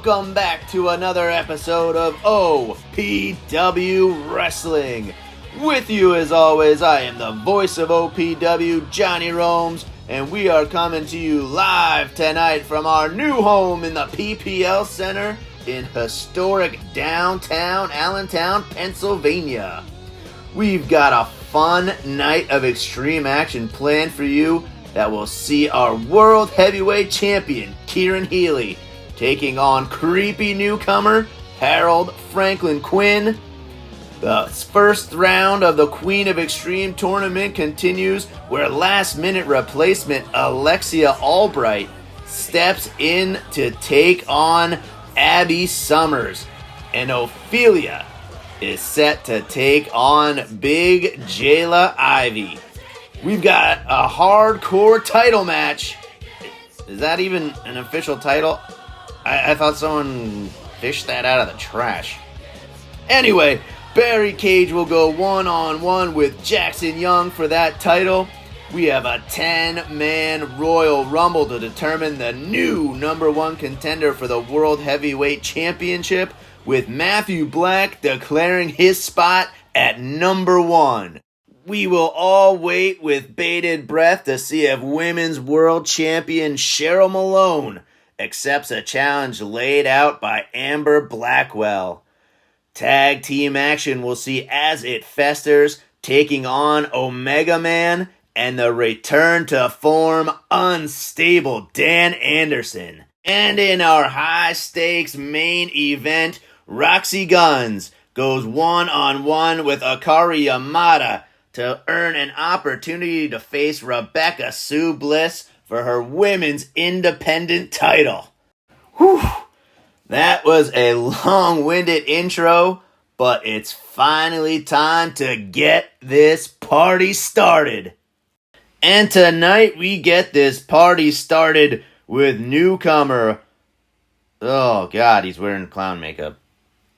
welcome back to another episode of OPW Wrestling. With you as always, I am the voice of OPW, Johnny Romes, and we are coming to you live tonight from our new home in the PPL Center in historic downtown Allentown, Pennsylvania. We've got a fun night of extreme action planned for you that will see our World Heavyweight Champion, Kieran Healy, taking on creepy newcomer, Harold Franklin Quinn. The first round of the Queen of Extreme tournament continues, where last-minute replacement Alexia Albright steps in to take on Abby Summers. And Ophelia is set to take on Big Jayla Ivy. We've got a hardcore title match. Is that even an official title? I thought someone fished that out of the trash. Anyway, Barry Cage will go one-on-one with Jackson Young for that title. We have a 10-man Royal Rumble to determine the new number one contender for the World Heavyweight Championship, with Matthew Black declaring his spot at number one. We will all wait with bated breath to see if Women's World Champion Cheryl Malone accepts a challenge laid out by Amber Blackwell. Tag team action will see As It Festers taking on Omega Man and the return to form unstable Dan Anderson. And in our high-stakes main event, Roxy Guns goes one-on-one with Akari Yamada to earn an opportunity to face Rebecca Sue Bliss for her women's independent title. Whew! That was a long-winded intro, but it's finally time to get this party started. And tonight we get this party started with newcomer... Oh god, he's wearing clown makeup.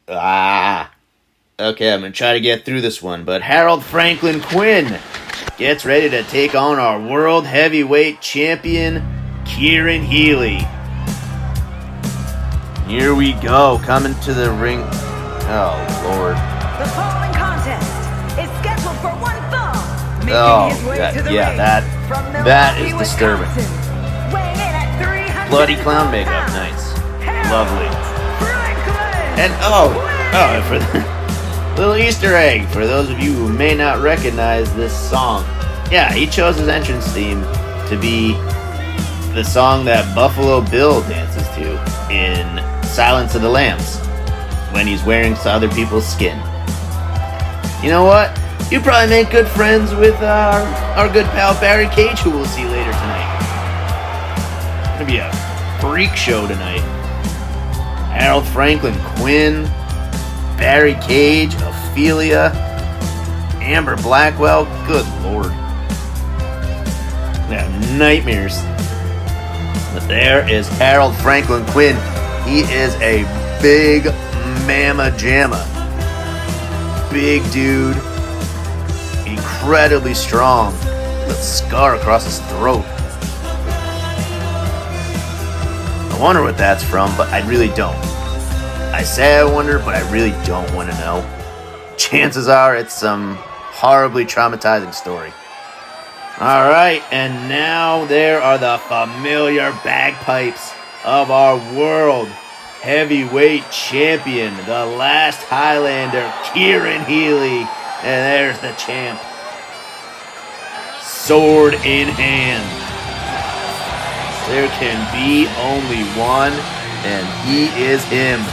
Okay, I'm going to try to get through this one, but Harold Franklin Quinn gets ready to take on our World Heavyweight Champion, Kieran Healy. Here we go, coming to the ring. Oh, Lord. The following contest is scheduled for one fall. That is disturbing. Bloody clown makeup, nice. Lovely. And for the little Easter egg for those of you who may not recognize this song. Yeah, he chose his entrance theme to be the song that Buffalo Bill dances to in Silence of the Lambs when he's wearing other people's skin. You know what? You probably make good friends with our good pal Barry Cage, who we'll see later tonight. It's gonna be a freak show tonight. Harold Franklin Quinn, Barry Cage, Ophelia, Amber Blackwell, good lord. Yeah, nightmares. But there is Harold Franklin Quinn. He is a big mamma jamma. Big dude. Incredibly strong. With a scar across his throat. I wonder what that's from, but I really don't. I say I wonder, but I really don't want to know. Chances are it's some horribly traumatizing story. Alright, and now there are the familiar bagpipes of our World Heavyweight Champion, the last Highlander, Kieran Healy. And there's the champ. Sword in hand. There can be only one, and he is him.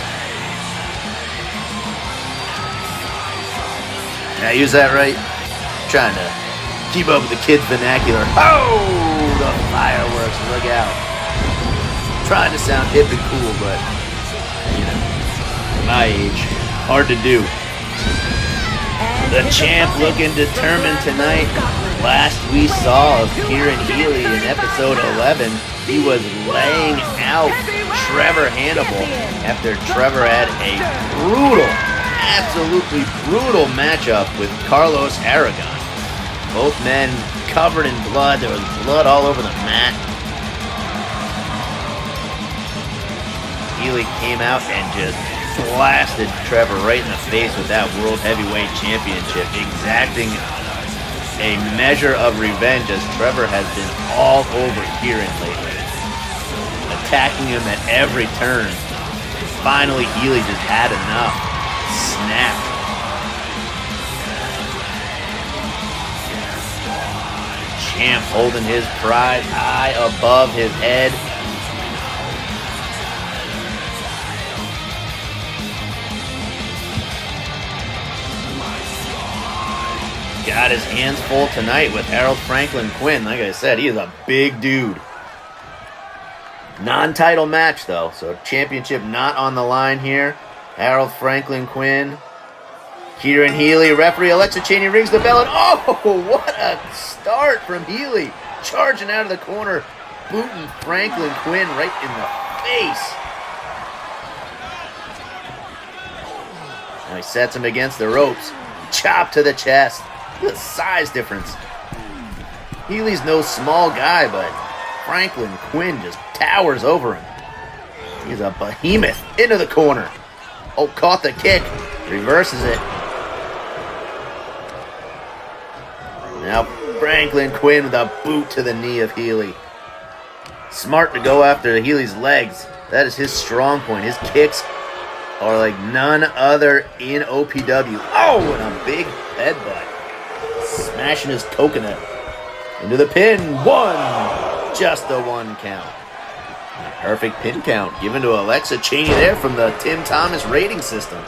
Did I use that right? I'm trying to keep up with the kids' vernacular. Oh, the fireworks, look out. I'm trying to sound hip and cool, but, you know, my age, hard to do. The champ looking determined tonight. Last we saw of Kieran Healy in episode 11, he was laying out Trevor Hannibal after Trevor had a brutal, absolutely brutal matchup with Carlos Aragon. Both men covered in blood. There was blood all over the mat. Healy came out and just blasted Trevor right in the face with that World Heavyweight Championship, exacting a measure of revenge as Trevor has been all over Kieran lately, attacking him at every turn. Finally, Healy just had enough. Snapped. Champ holding his pride high above his head. Got his hands full tonight with Harold Franklin Quinn. Like I said, he is a big dude. Non-title match though, so championship not on the line here. Harold Franklin Quinn. Kieran Healy, referee Alexa Cheney rings the bell, and oh, what a start from Healy. Charging out of the corner, booting Franklin Quinn right in the face. Now he sets him against the ropes. Chop to the chest. Look at the size difference. Healy's no small guy, but Franklin Quinn just towers over him. He's a behemoth. Into the corner. Oh, caught the kick. Reverses it. Now Franklin Quinn with a boot to the knee of Healy. Smart to go after Healy's legs. That is his strong point. His kicks are like none other in OPW. Oh, and a big headbutt. Smashing his coconut into the pin. One. Just a 1 count. A perfect pin count given to Alexa Cheney there from the Tim Thomas rating system.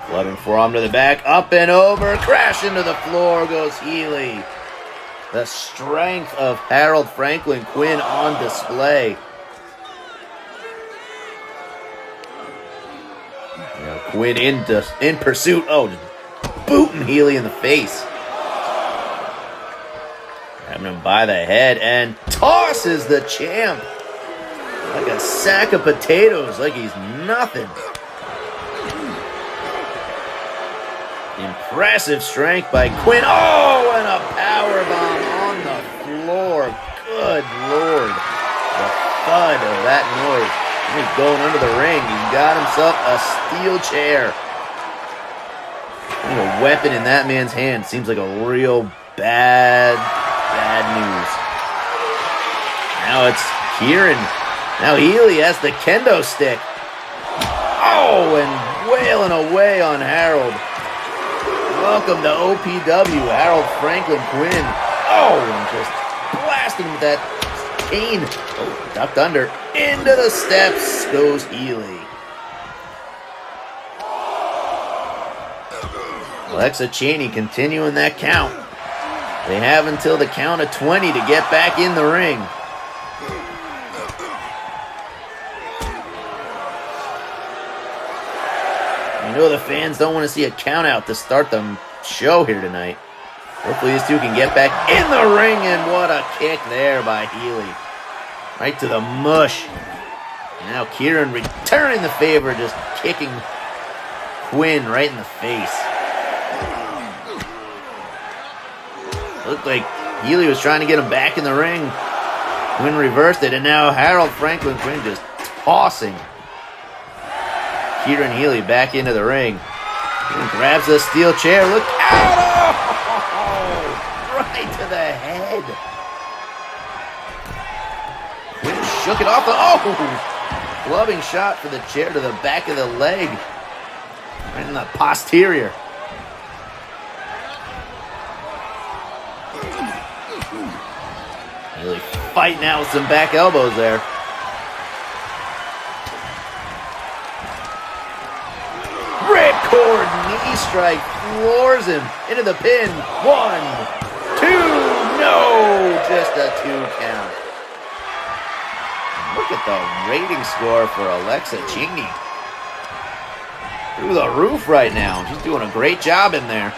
Clubbing forearm to the back. Up and over. Crash into the floor goes Healy. The strength of Harold Franklin Quinn on display. Now Quinn in pursuit. Oh, booting Healy in the face. Having him by the head and tosses the champ like a sack of potatoes, like he's nothing. Impressive strength by Quinn. Oh, and a powerbomb on the floor. Good Lord. The thud of that noise. He's going under the ring. He's got himself a steel chair. A weapon in that man's hand seems like a real bad news. Now it's Kieran. Now Healy has the kendo stick. Oh, and wailing away on Harold. Welcome to OPW, Harold Franklin Quinn. Oh, and just blasting with that cane. Oh, ducked under. Into the steps goes Healy. Alexa Cheney continuing that count. They have until the count of 20 to get back in the ring. I know the fans don't want to see a count out to start the show here tonight. Hopefully these two can get back in the ring, and what a kick there by Healy. Right to the mush. Now Kieran returning the favor, just kicking Quinn right in the face. Looked like Healy was trying to get him back in the ring. Quinn reversed it, and now Harold Franklin Quinn just tossing Kieran Healy back into the ring. Quinn grabs the steel chair. Look out! Oh, right to the head. Quinn shook it off the... Oh! Gloving shot for the chair to the back of the leg. Right in the posterior. Healy fighting out with some back elbows there. Ripcord knee strike floors him into the pin. 1, 2, no! Just a 2 count. Look at the rating score for Alexa Cheney. Through the roof right now. She's doing a great job in there.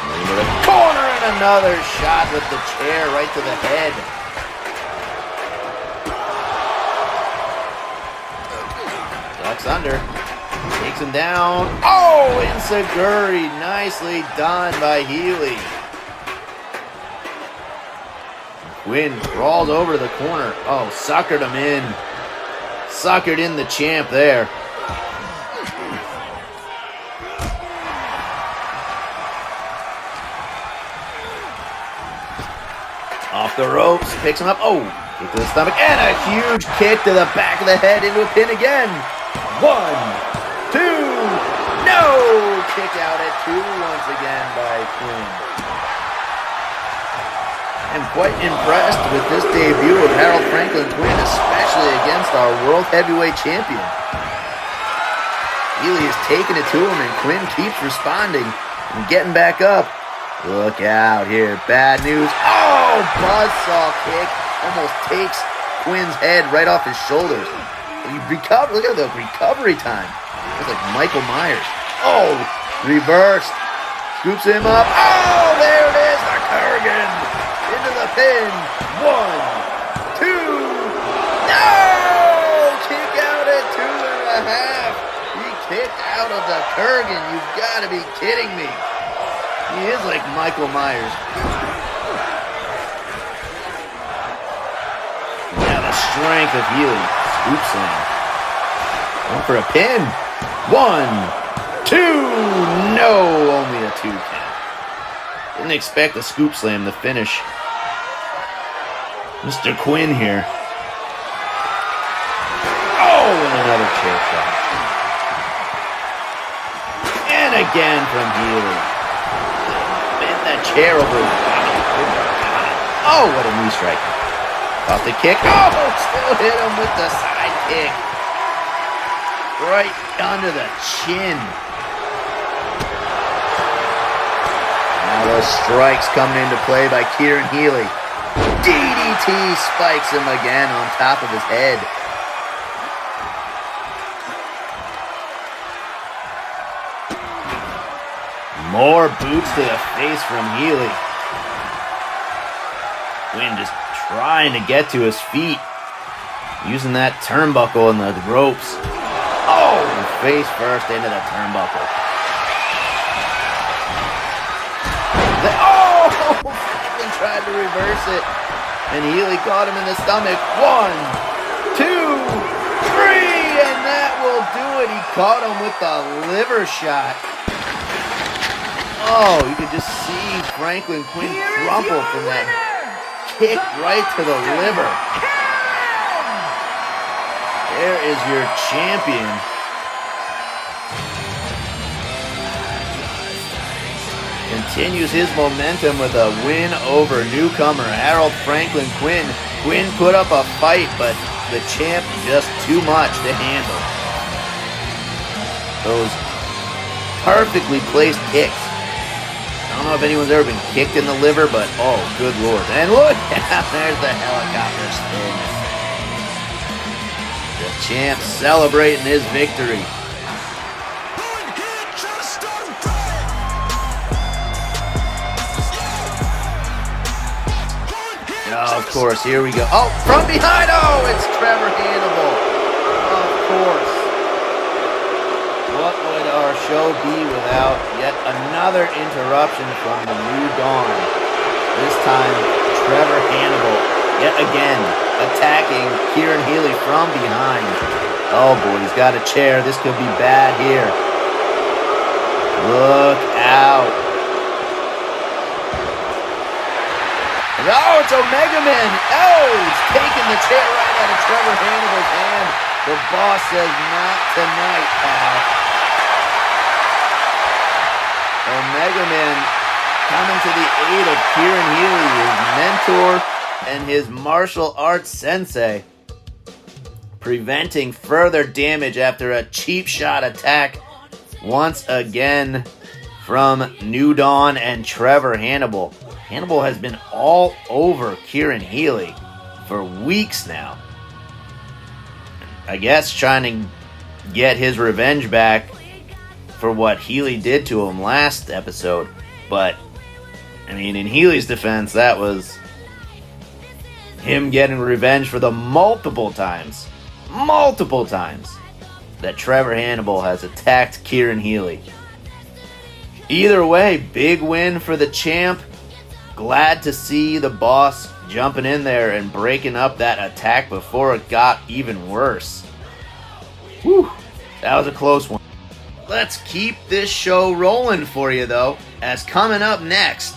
Into the corner, and another shot with the chair right to the head. Ducks under. Takes him down. Oh, enziguri. Nicely done by Healy. Quinn crawls over to the corner. Oh, suckered him in. Suckered in the champ there. Off the ropes, picks him up. Oh, kick to the stomach, and a huge kick to the back of the head into a pin again. 1, 2, no! Kick out at 2 once again by Quinn. I'm quite impressed with this debut of Harold Franklin Quinn, especially against our World Heavyweight Champion. Healy is taking it to him, and Quinn keeps responding and getting back up. Look out here, bad news. Oh, buzzsaw kick. Almost takes Quinn's head right off his shoulders. Look at the recovery time. It's like Michael Myers. Oh, reversed. Scoops him up. Oh, there it is, the Kurgan. Into the pin. 1, 2. No! Kick out at 2.5. He kicked out of the Kurgan. You've got to be kidding me. He is like Michael Myers. Now the strength of Healy. Scoop slam. Going for a pin. 1, 2. No, only a 2 count. Didn't expect a scoop slam to finish Mr. Quinn here. Oh, and another chair shot. And again from Healy. That chair over his body. Oh, what a knee strike. Off the kick. Oh, still hit him with the side kick. Right under the chin. Now those strikes coming into play by Kieran Healy. DDT spikes him again on top of his head. More boots to the face from Healy. Quinn just trying to get to his feet. Using that turnbuckle and the ropes. Oh, face first into the turnbuckle. Franklin tried to reverse it. And Healy caught him in the stomach. 1, 2, 3. And that will do it. He caught him with the liver shot. Oh, you could just see Franklin Quinn crumple from that kick right to the liver. There is your champion. Continues his momentum with a win over newcomer Harold Franklin Quinn. Quinn put up a fight, but the champ just too much to handle. Those perfectly placed kicks. I don't know if anyone's ever been kicked in the liver, but oh, good lord. And look, there's the helicopter spin. The champ celebrating his victory. Oh, of course, here we go. Oh, from behind, oh, it's Trevor Hannibal. Of course. What would our show be without yet another interruption from the New Dawn? This time, Trevor Hannibal, yet again, attacking Kieran Healy from behind. Oh boy, he's got a chair. This could be bad here. Look out. Oh, it's Omega Man. Oh, he's taking the chair right out of Trevor Hannibal's hand. The boss says, not tonight, pal. Omega Man coming to the aid of Kieran Healy, his mentor and his martial arts sensei, preventing further damage after a cheap shot attack once again from New Dawn and Trevor Hannibal. Hannibal has been all over Kieran Healy for weeks now. I guess trying to get his revenge back for what Healy did to him last episode. But, I mean, in Healy's defense, that was him getting revenge for the multiple times that Trevor Hannibal has attacked Kieran Healy. Either way, big win for the champ. Glad to see the boss jumping in there and breaking up that attack before it got even worse. Whew, that was a close one. Let's keep this show rolling for you, though, as coming up next,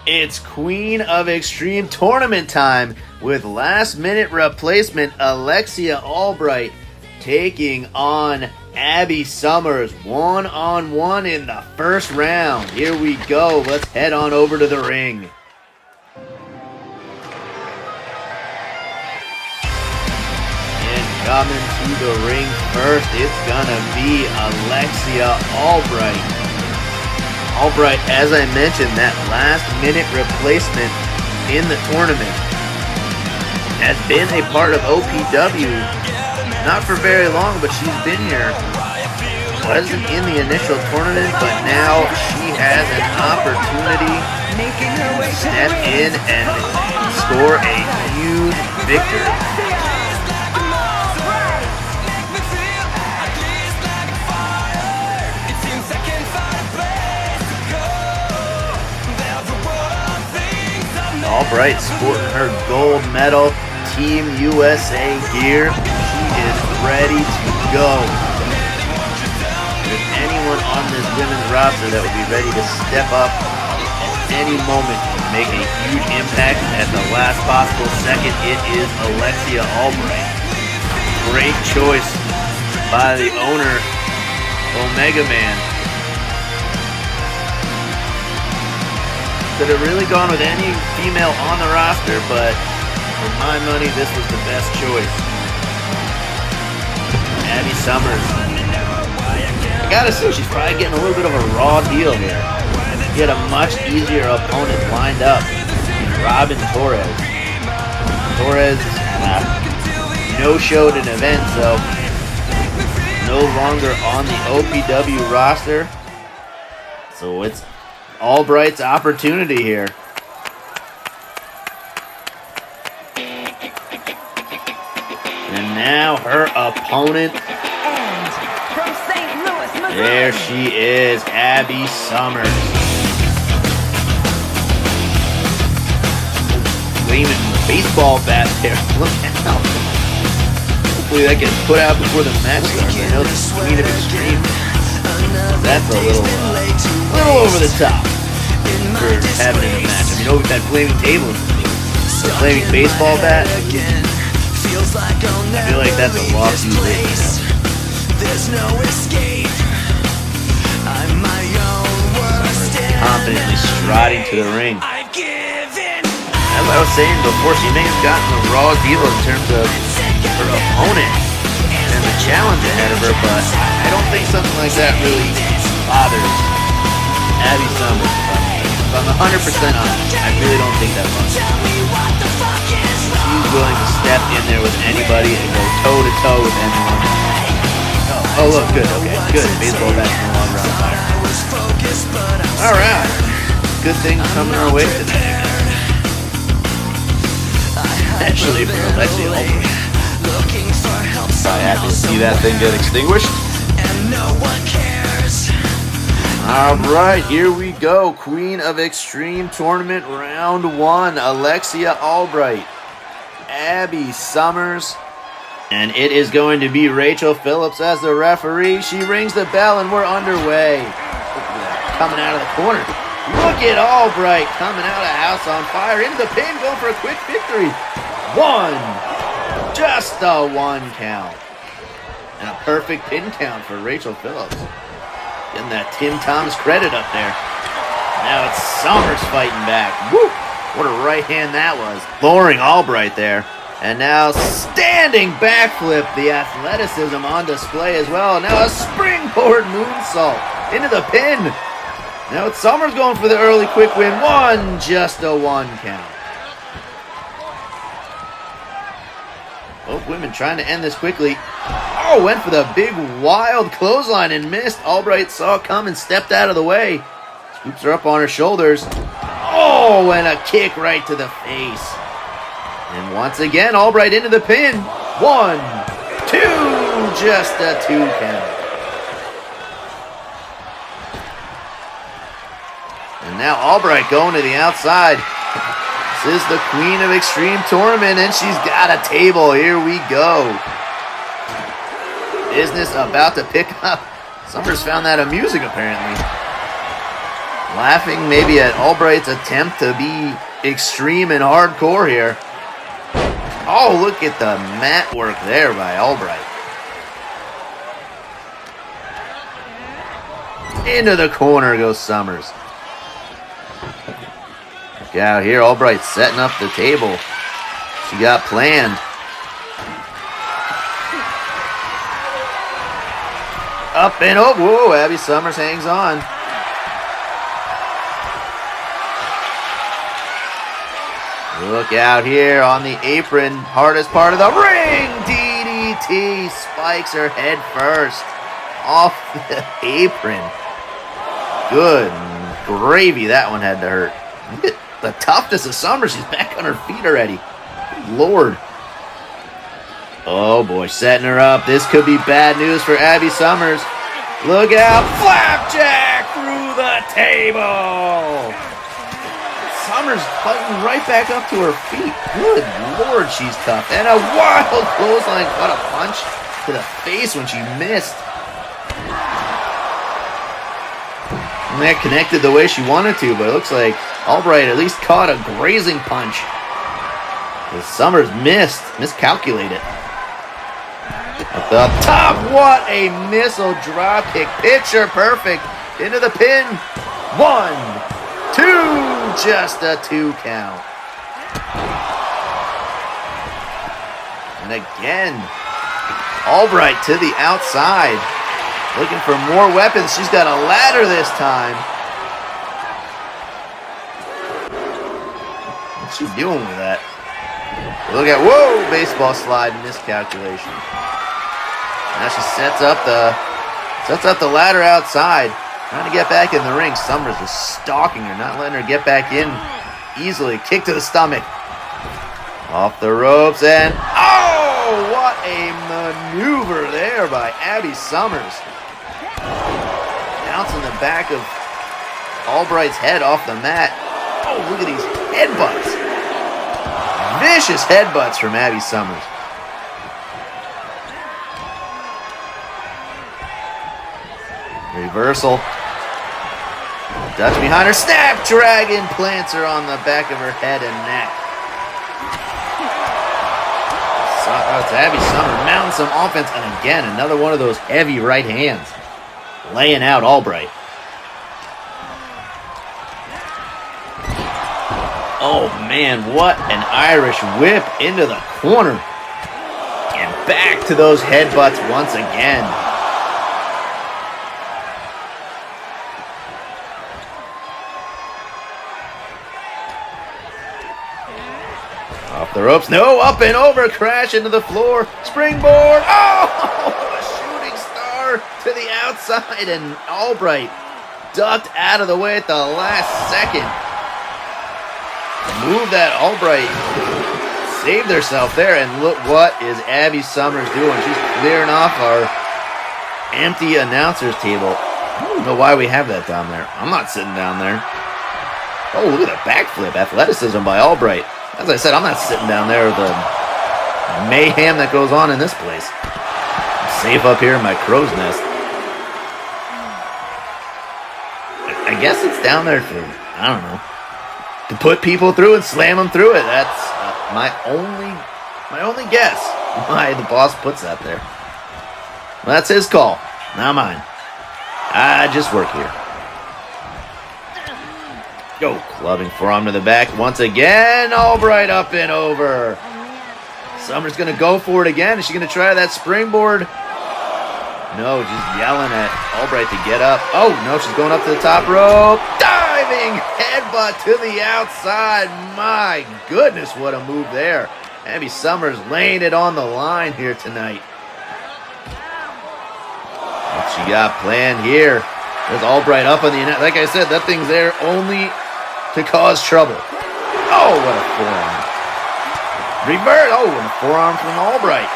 it's Queen of Extreme Tournament time with last-minute replacement Alexia Albright taking on Abby Summers one-on-one in the first round. Here we go. Let's head on over to the ring. Coming to the ring first, it's gonna be Alexia Albright. Albright, as I mentioned, that last-minute replacement in the tournament, has been a part of OPW, not for very long, but she's been here. Wasn't in the initial tournament, but now she has an opportunity to step in and score a huge victory. Albright sporting her gold medal Team USA gear. She is ready to go. If there's anyone on this women's roster that would be ready to step up at any moment and make a huge impact at the last possible second, it is Alexia Albright. Great choice by the owner, Omega Man. Could have really gone with any female on the roster, but for my money, this was the best choice. Abby Summers. I gotta say, she's probably getting a little bit of a raw deal here. She had a much easier opponent lined up in Robin Torres. Torres no-showed an event, so no longer on the OPW roster. So it's Albright's opportunity here. And now her opponent. And from St. Louis, Missouri. There she is, Abby Summers. Waving baseball bat there. Look out. Hopefully that gets put out before the match starts. I know the Queen of Extreme. That's a little over the top for having in a match. I mean, we've had flaming tables, a flaming baseball bat. I feel like that's a lawsuit. There's no escape. I'm my own worst enemy. Confidently striding to the ring. As I was saying before, she may have gotten a raw deal in terms of her opponent and the challenge ahead of her, but I don't think something like that really bothers Abby Summers. If I'm 100% honest, I really don't think that much. She's willing to step in there with anybody and go toe-to-toe with anyone. Oh, look, good, okay, good. Baseball bat's no longer on fire. Alright, good things coming our way today. Especially for Alexia Albright. Probably happy to see that thing get extinguished. Alright, here we go. Queen of Extreme Tournament Round 1. Alexia Albright. Abby Summers. And it is going to be Rachel Phillips as the referee. She rings the bell and we're underway. Coming out of the corner. Look at Albright coming out of House on Fire into the pin, going for a quick victory. One. Just a one count. And a perfect pin count for Rachel Phillips. Getting that Tim Thomas credit up there. Now it's Summers fighting back. Woo! What a right hand that was. Lowering Albright there. And now standing backflip. The athleticism on display as well. Now a springboard moonsault into the pin. Now it's Summers going for the early quick win. One, just a one count. Both women trying to end this quickly. Oh, went for the big wild clothesline and missed. Albright saw it come and stepped out of the way. Scoops her up on her shoulders. Oh, and a kick right to the face. And once again, Albright into the pin. One, two, just a two count. And now Albright going to the outside. This is the Queen of Extreme Tournament, and she's got a table. Here we go. Business about to pick up. Summers found that amusing, apparently. Laughing maybe at Albright's attempt to be extreme and hardcore here. Oh, look at the mat work there by Albright. Into the corner goes Summers. Look out here, Albright setting up the table. She got planned. Up and oh, whoa, Abby Summers hangs on. Look out here on the apron, hardest part of the ring. DDT spikes her head first off the apron. Good gravy, that one had to hurt. Look at the toughness of Summers. She's back on her feet already. Good Lord. Oh boy, setting her up. This could be bad news for Abby Summers. Look out, flapjack through the table. Summers fighting right back up to her feet. Good Lord, she's tough. And a wild clothesline, caught a punch to the face when she missed. And that connected the way she wanted to, but it looks like Albright at least caught a grazing punch. Because Summers miscalculated. At the top, what a missile drop kick. Picture perfect. Into the pin. 1, 2, just a 2 count. And again, Albright to the outside. Looking for more weapons. She's got a ladder this time. What's she doing with that? Look at, whoa, baseball slide miscalculation. Now she sets up the ladder outside. Trying to get back in the ring. Summers is stalking her, not letting her get back in easily. Kick to the stomach. Off the ropes and, oh, what a maneuver there by Abby Summers. Bouncing the back of Albright's head off the mat. Oh, look at these headbutts. Vicious headbutts from Abby Summers. Reversal. Dutch behind her. Snapdragon plants her on the back of her head and neck. It's Abby Summers mounting some offense. And again, another one of those heavy right hands. Laying out Albright. Oh man, what an Irish whip into the corner. And back to those headbutts once again. Off the ropes. No, up and over. Crash into the floor. Springboard. Oh, a shooting star to the outside. And Albright ducked out of the way at the last second. The move that Albright saved herself there. And look what is Abby Summers doing. She's clearing off our empty announcer's table. I don't know why we have that down there. I'm not sitting down there. Oh, look at the backflip. Athleticism by Albright. As I said, I'm not sitting down there with the mayhem that goes on in this place. I'm safe up here in my crow's nest. I guess it's down there for, I don't know, to put people through and slam them through it. That's my only guess why the boss puts that there. Well, that's his call, not mine. I just work here. Go, clubbing forearm to the back once again. Albright up and over. Summers going to go for it again. Is she going to try that springboard? No, just yelling at Albright to get up. Oh, no, she's going up to the top rope. Diving headbutt to the outside. My goodness, what a move there. Abby Summers laying it on the line here tonight. What she got planned here? There's Albright up on the net. Like I said, that thing's there only to cause trouble. Oh, what a forearm. Revert. Oh, and a forearm from Albright.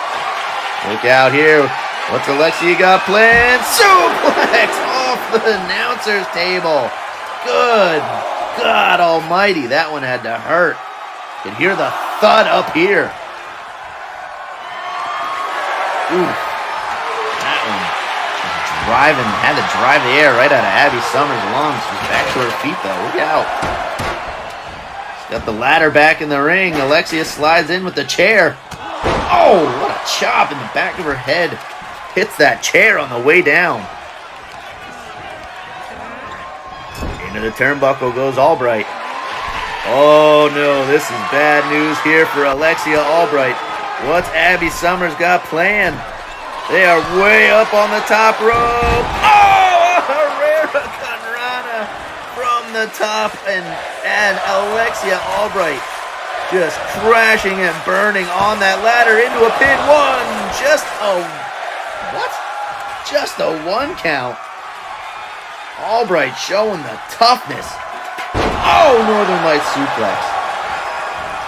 Look out here. What's Alexia got planned? Suplex off the announcer's table. Good God almighty. That one had to hurt. Can hear the thud up here. Ooh. That one had to drive the air right out of Abby Summers' lungs. She's back to her feet though. Look out. She's got the ladder back in the ring. Alexia slides in with the chair. Oh, what a chop in the back of her head. Hits that chair on the way down. Into the turnbuckle goes Albright. Oh no, this is bad news here for Alexia Albright. What's Abby Summers got planned? They are way up on the top rope. Oh, a Herrera Conrana from the top, and Alexia Albright just crashing and burning on that ladder into a pin. Just a 1 count. Albright showing the toughness. Oh, Northern Lights suplex.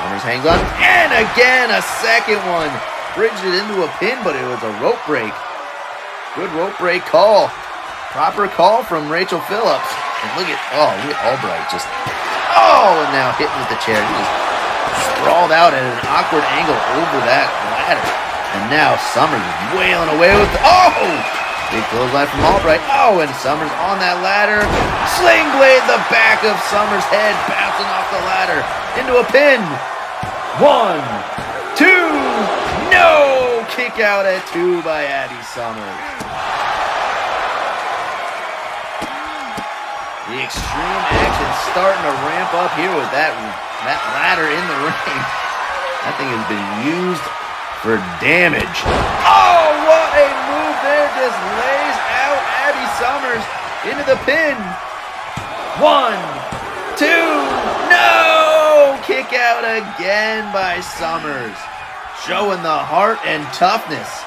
Summers hangs on, and again a second one. Bridged it into a pin, but it was a rope break. Good rope break call. Proper call from Rachel Phillips. And look at Albright just, and now hitting with the chair. He just sprawled out at an awkward angle over that ladder. And now Summers is wailing away with, big clothesline from Albright. And Summers on that ladder. Sling blade the back of Summers' head, bouncing off the ladder into a pin. 1, 2, no! Kick out at 2 by Abby Summers. The extreme action starting to ramp up here with that ladder in the ring. That thing has been used for damage. Oh, what a move there. Just lays out Abby Summers into the pin. 1, 2, no! Kick out again by Summers. Showing the heart and toughness.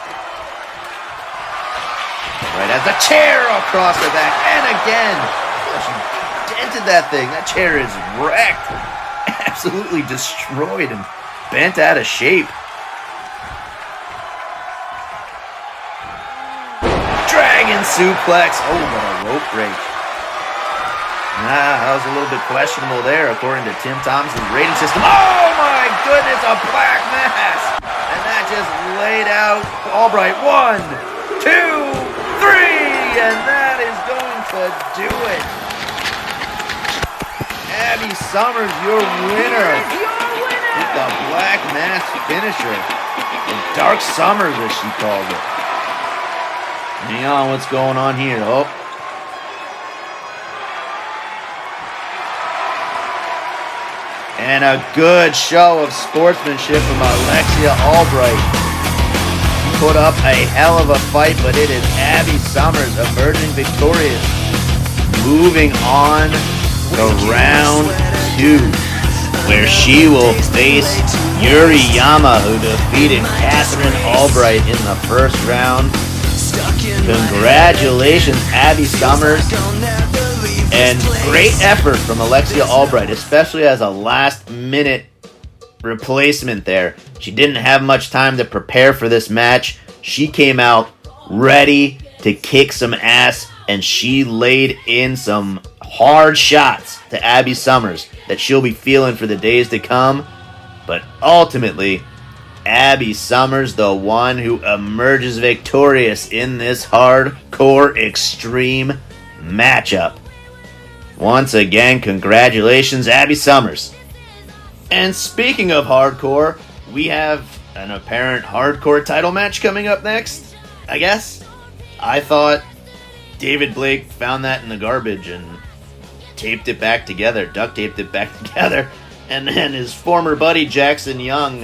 Right as the chair across her back. And again. She dented that thing. That chair is wrecked. Absolutely destroyed and bent out of shape. Dragon suplex. Oh, what a rope break. That was a little bit questionable there, according to Tim Thompson's rating system. Oh my goodness, a black mass. And that just laid out Albright. 1, 2, 3. And that is going to do it. Abby Summers, your winner. With the black mass finisher. The Dark Summers, as she called it. Hang on, what's going on here? And a good show of sportsmanship from Alexia Albright. Put up a hell of a fight, but it is Abby Summers emerging victorious. Moving on to round 2, where she will face Yuri Yama, who defeated Catherine Albright in the first round. Congratulations, Abby Summers. And great effort from Alexia Albright, especially as a last-minute replacement there. She didn't have much time to prepare for this match. She came out ready to kick some ass, and she laid in some hard shots to Abby Summers that she'll be feeling for the days to come. But ultimately, Abby Summers, the one who emerges victorious in this hardcore extreme matchup. Once again, congratulations, Abby Summers. And speaking of hardcore, we have an apparent hardcore title match coming up next, I guess. I thought David Blake found that in the garbage and taped it back together, duct taped it back together, and then his former buddy Jackson Young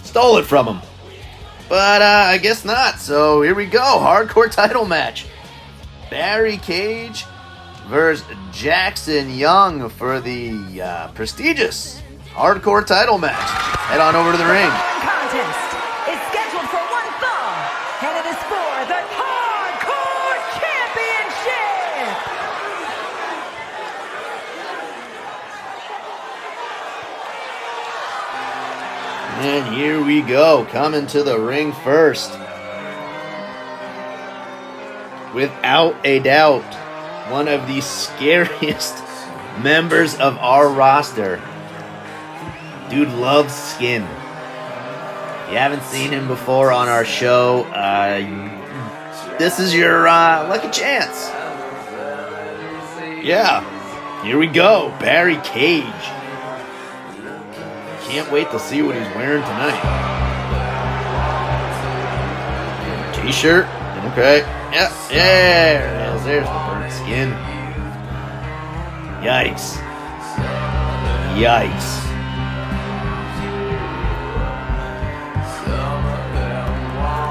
stole it from him. But I guess not, so here we go, hardcore title match. Barry Cage versus Jackson Young for the prestigious hardcore title match. Head on over to the ring. Contest is scheduled for 1 fall, and it is for the Hardcore Championship. And here we go, coming to the ring first. Without a doubt, one of the scariest members of our roster. Dude loves skin. If you haven't seen him before on our show, this is your lucky chance. Yeah, here we go. Barry Cage. Can't wait to see what he's wearing tonight. T-shirt. Okay. Yep. There it is. There's the burnt skin. Yikes. Yikes.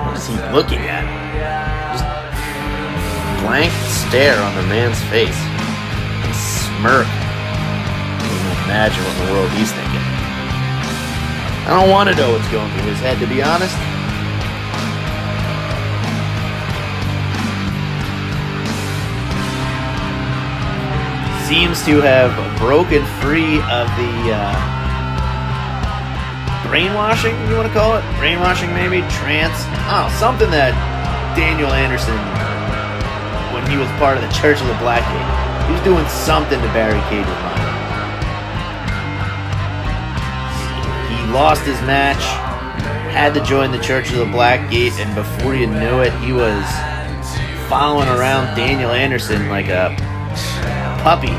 What is he looking at? Just blank stare on the man's face. A smirk. I can't even imagine what in the world he's thinking. I don't want to know what's going through his head, to be honest. Seems to have broken free of the brainwashing, you want to call it? Brainwashing, maybe? Trance? Oh, something that Daniel Anderson, when he was part of the Church of the Black Gate, he was doing something to Barry Cage's mind. He lost his match, had to join the Church of the Black Gate, and before you knew it, he was following around Daniel Anderson like a puppy.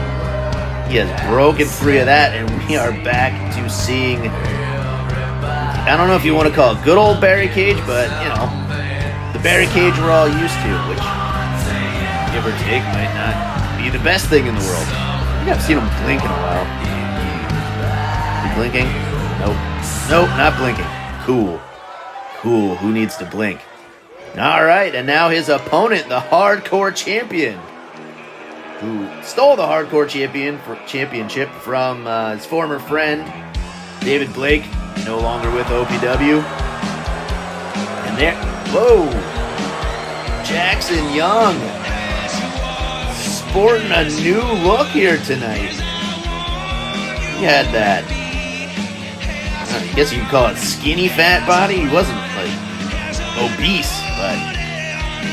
He has broken free of that, and we are back to seeing, I don't know if you want to call it good old Barry Cage, but, you know, the Barry Cage we're all used to, which, give or take, might not be the best thing in the world. I think I've seen him blink in a while. Is he blinking? Nope. Nope, not blinking. Cool. Cool. Who needs to blink? All right, and now his opponent, the Hardcore Champion, who stole the Hardcore Championship from his former friend, David Blake, no longer with OPW. And there, whoa, Jackson Young, sporting a new look here tonight. He had that, I guess you could call it skinny fat body. He wasn't like obese, but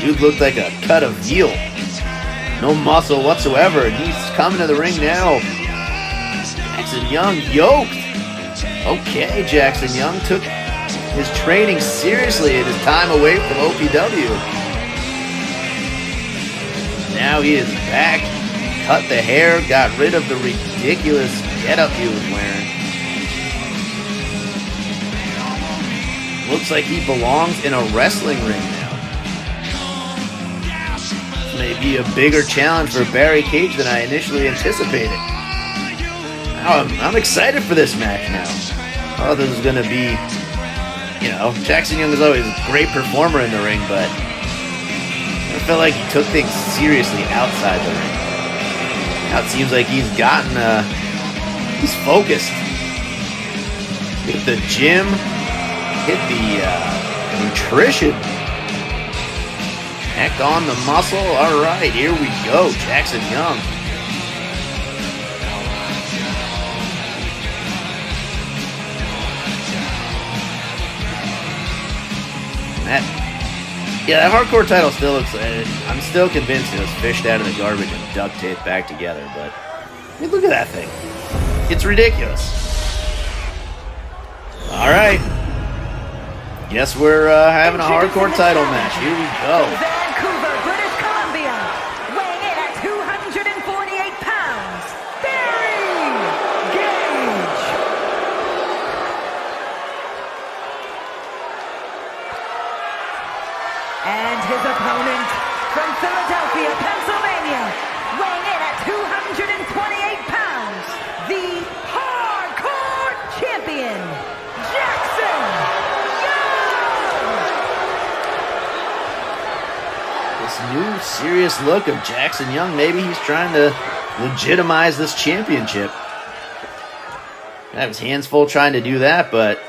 dude looked like a cut of veal. No muscle whatsoever, and he's coming to the ring now. Jackson Young yoked. Okay, Jackson Young took his training seriously in his time away from OPW. Now he is back, cut the hair, got rid of the ridiculous getup he was wearing. Looks like he belongs in a wrestling ring now. May be a bigger challenge for Barry Cage than I initially anticipated. I'm excited for this match now. Oh, this is going to be, you know, Jackson Young is always a great performer in the ring, but I felt like he took things seriously outside the ring. Now it seems like he's gotten, he's focused. Hit the gym, hit the nutrition. Heck on the muscle. All right, here we go. Jackson Young. That hardcore title still looks, I'm still convinced it was fished out of the garbage and duct taped back together, but I mean, look at that thing. It's ridiculous. All right. Guess we're having a hardcore title match. Here we go. Vancouver, British Columbia, weighing in at 248 pounds, Barry Cage. And his opponent from Philadelphia, Pennsylvania, weighing in at 228 pounds, the Hardcore Champion, Jackson Young. This new serious look of Jackson Young, maybe he's trying to legitimize this championship. Have his hands full trying to do that, but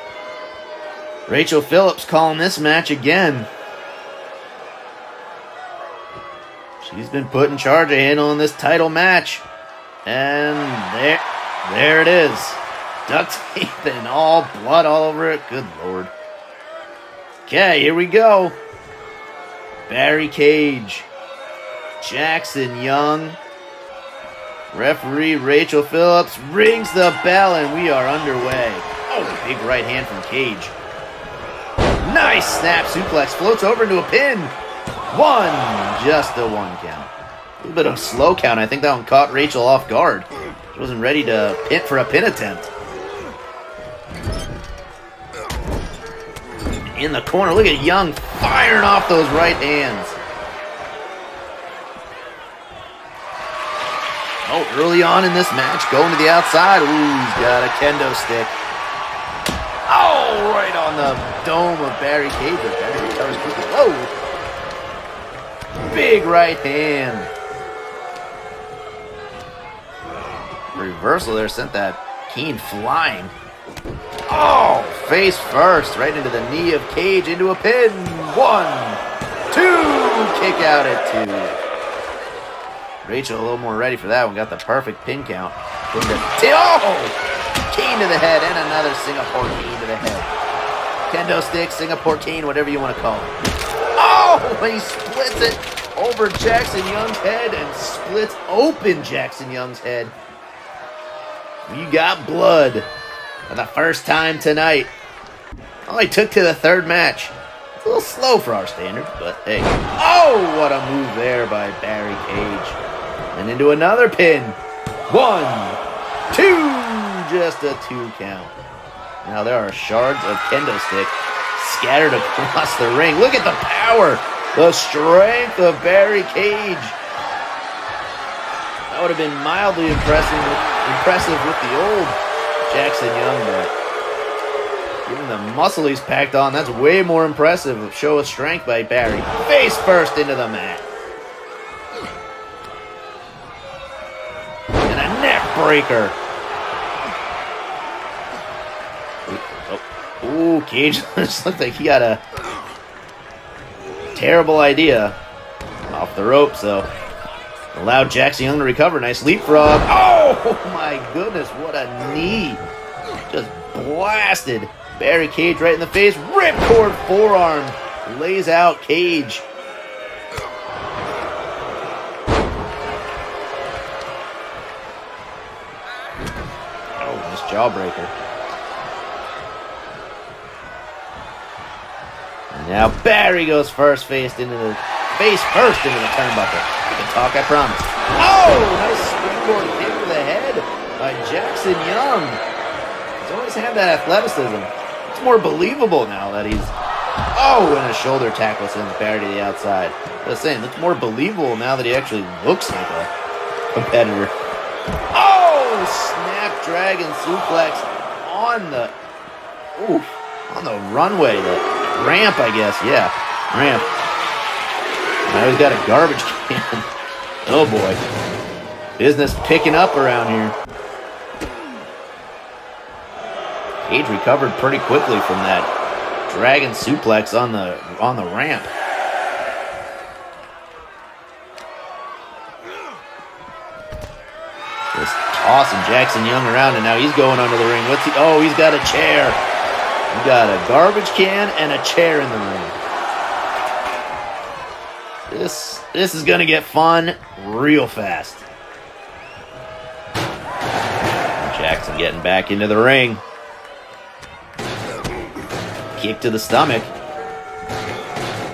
Rachel Phillips calling this match again. She's been put in charge of handling this title match. And there it is. Duct tape and all blood all over it. Good Lord. Okay, here we go. Barry Cage. Jackson Young. Referee Rachel Phillips rings the bell and we are underway. Oh, big right hand from Cage. Nice snap suplex, floats over into a pin. One, just a 1 count. A little bit of a slow count. I think that one caught Rachel off guard. She wasn't ready to pin for a pin attempt. In the corner, look at Young firing off those right hands. Oh, early on in this match, going to the outside. Ooh, he's got a kendo stick. Oh, right on the dome of Barry Cage. Barry recovers quickly. Whoa. Big right hand. Reversal there sent that Keen flying. Oh, face first, right into the knee of Cage, into a pin. 1, 2, kick out at 2. Rachel a little more ready for that one, got the perfect pin count. Keen to the head, and another Singapore Keen to the head. Kendo stick, Singapore Keen, whatever you want to call it. Oh, he splits it over Jackson Young's head and splits open Jackson Young's head. We got blood. For the first time tonight. Only took to the third match. It's a little slow for our standards, but hey. Oh, what a move there by Barry Cage. And into another pin. 1, 2, just a 2 count. Now there are shards of kendo stick scattered across the ring. Look at the power, the strength of Barry Cage. That would have been mildly impressive with the old Jackson Young, but given the muscle he's packed on, that's way more impressive. A show of strength by Barry. Face first into the mat. And a neck breaker. Ooh, Cage just looked like he got a terrible idea. Off the rope, so allowed Jackson Young to recover. Nice leapfrog. Oh my goodness, what a knee. Just blasted Barry Cage right in the face. Ripcord forearm. Lays out Cage. Oh, nice jawbreaker. And now Barry goes face first into the turnbuckle. You can talk, I promise. Oh, nice springboard kick to the head by Jackson Young. He's always had that athleticism. It's more believable now that he's... Oh, and a shoulder tackle sends Barry to the outside. Just saying, it's more believable now that he actually looks like a competitor. Oh, snapdragon suplex on the... Oof, on the runway. The ramp, I guess. Yeah, ramp. Now he's got a garbage can. Oh boy. Business picking up around here. Cage recovered pretty quickly from that dragon suplex on the ramp. Just tossing Jackson Young around, and now he's going under the ring. Oh, he's got a chair. He's got a garbage can and a chair in the ring. This is going to get fun real fast. Jackson getting back into the ring. Kick to the stomach.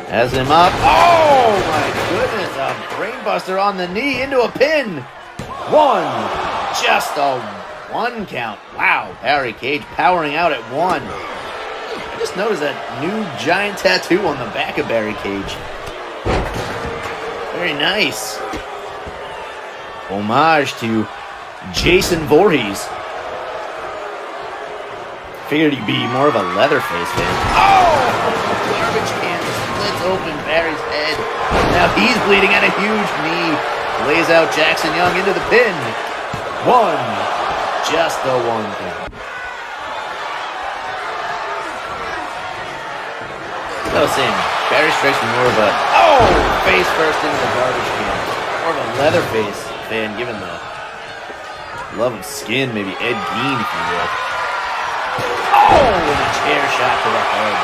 Has him up. Oh my goodness, a brainbuster on the knee into a pin. 1, just a 1 count. Wow, Barry Cage powering out at 1. I just noticed that new giant tattoo on the back of Barry Cage. Very nice. Homage to Jason Voorhees. Figured he'd be more of a Leatherface fan. Oh! Garbage can splits open Barry's head. Now he's bleeding at a huge knee. Lays out Jackson Young into the pin. 1. Just a 1 count. I was saying, Barry strikes me more of a, face first into the garbage can. More of a Leatherface fan, given the love of skin, maybe Ed Gein, if you will. Oh, and a chair shot to the head.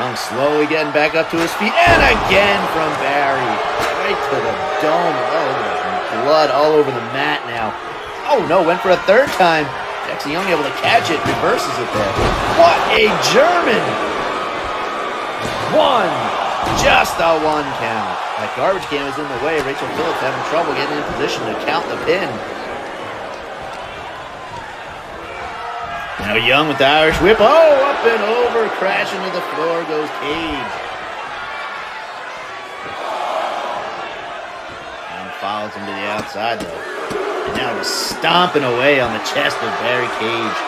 Young slowly getting back up to his feet, and again from Barry. Right to the dome. Oh, look at that blood all over the mat now. Oh no, went for a third time. Jackson Young able to catch it, reverses it there. What a German! One, just a one count. That garbage can is in the way. Rachel Phillips having trouble getting in position to count the pin. Now Young with the Irish whip. Oh, up and over, crashing to the floor goes Cage. Young follows him to the outside though. And now just stomping away on the chest of Barry Cage.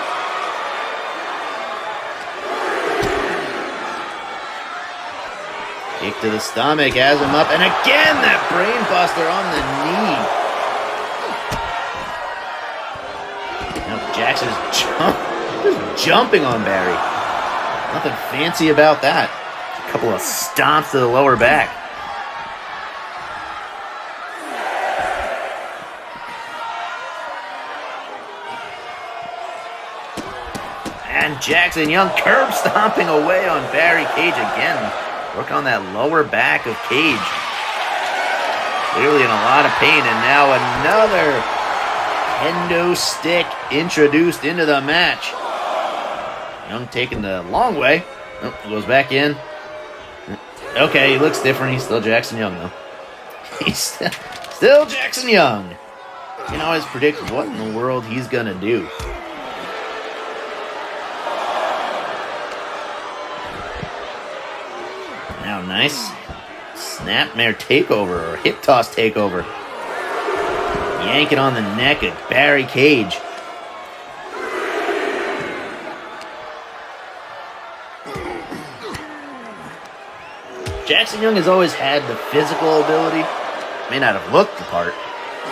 Kick to the stomach, has him up, and again that brain buster on the knee. Now Jackson is just jumping on Barry. Nothing fancy about that. A couple of stomps to the lower back. And Jackson Young curb stomping away on Barry Cage again. Work on that lower back of Cage. Clearly in a lot of pain. And now another kendo stick introduced into the match. Young taking the long way. Oh, goes back in. Okay, he looks different. He's still Jackson Young, though. He's still Jackson Young. You can always predict what in the world he's going to do. Now, nice snapmare takeover or hip toss takeover. Yanking on the neck of Barry Cage. Jackson Young has always had the physical ability. May not have looked the part,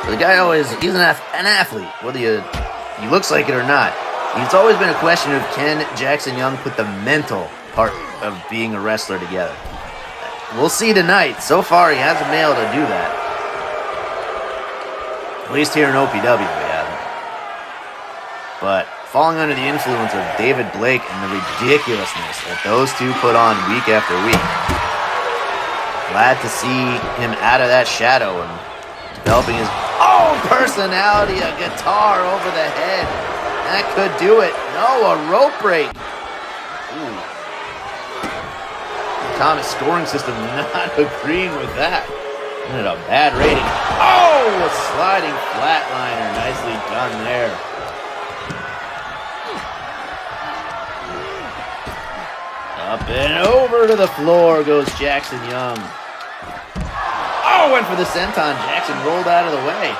but the guy he's an athlete, whether he looks like it or not. It's always been a question of can Jackson Young put the mental part of being a wrestler together. We'll see tonight. So far, he hasn't been able to do that. At least here in OPW, he hasn't. But falling under the influence of David Blake and the ridiculousness that those two put on week after week. Glad to see him out of that shadow and developing his own personality. A guitar over the head. That could do it. No, a rope break. Ooh. Thomas scoring system not agreeing with that. And a bad rating. Oh, a sliding flatliner. Nicely done there. Up and over to the floor goes Jackson Young. Oh, went for the senton. Jackson rolled out of the way.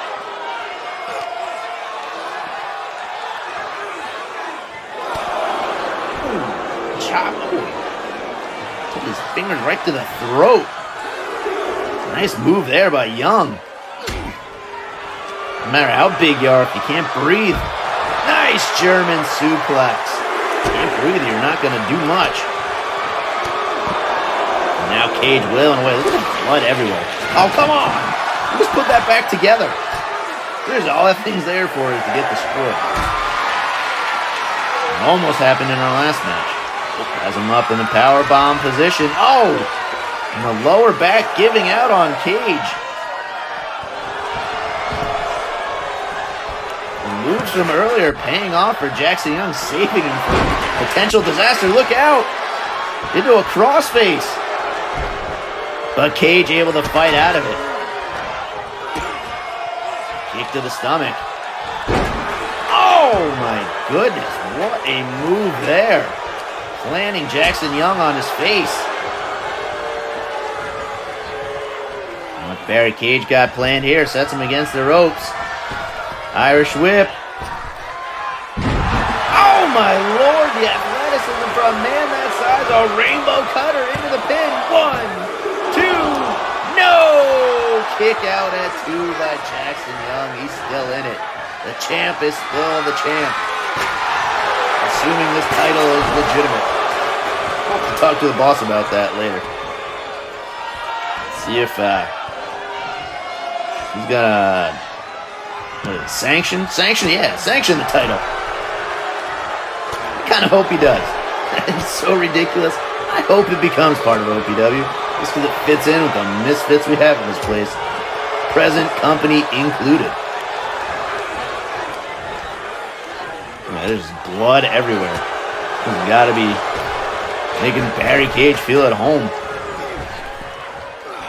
Ooh, chop. Took his fingers right to the throat. Nice move there by Young. No matter how big you are, if you can't breathe. Nice German suplex. Can't breathe, you're not going to do much. And now Cage wailing away. Look at the blood everywhere. Oh, come on. Just put that back together. There's all that thing's there for is to get destroyed. It almost happened in our last match. Has him up in the powerbomb position. Oh! And the lower back giving out on Cage. The moves from earlier paying off for Jackson Young, saving him from potential disaster. Look out! Into a crossface. But Cage able to fight out of it. Kick to the stomach. Oh my goodness, what a move there. Planting Jackson Young on his face. And what Barry Cage got planned here sets him against the ropes. Irish whip. Oh my lord, the athleticism for a man that size. A rainbow cutter into the pin. 1, 2, no! Kick out at 2 by Jackson Young. He's still in it. The champ is still the champ. Assuming this title is legitimate. We'll have to talk to the boss about that later. See if he's got a sanction? Sanction the title. I kind of hope he does. It's so ridiculous. I hope it becomes part of OPW. Just because it fits in with the misfits we have in this place. Present company included. There's blood everywhere. He's got to be making Barry Cage feel at home.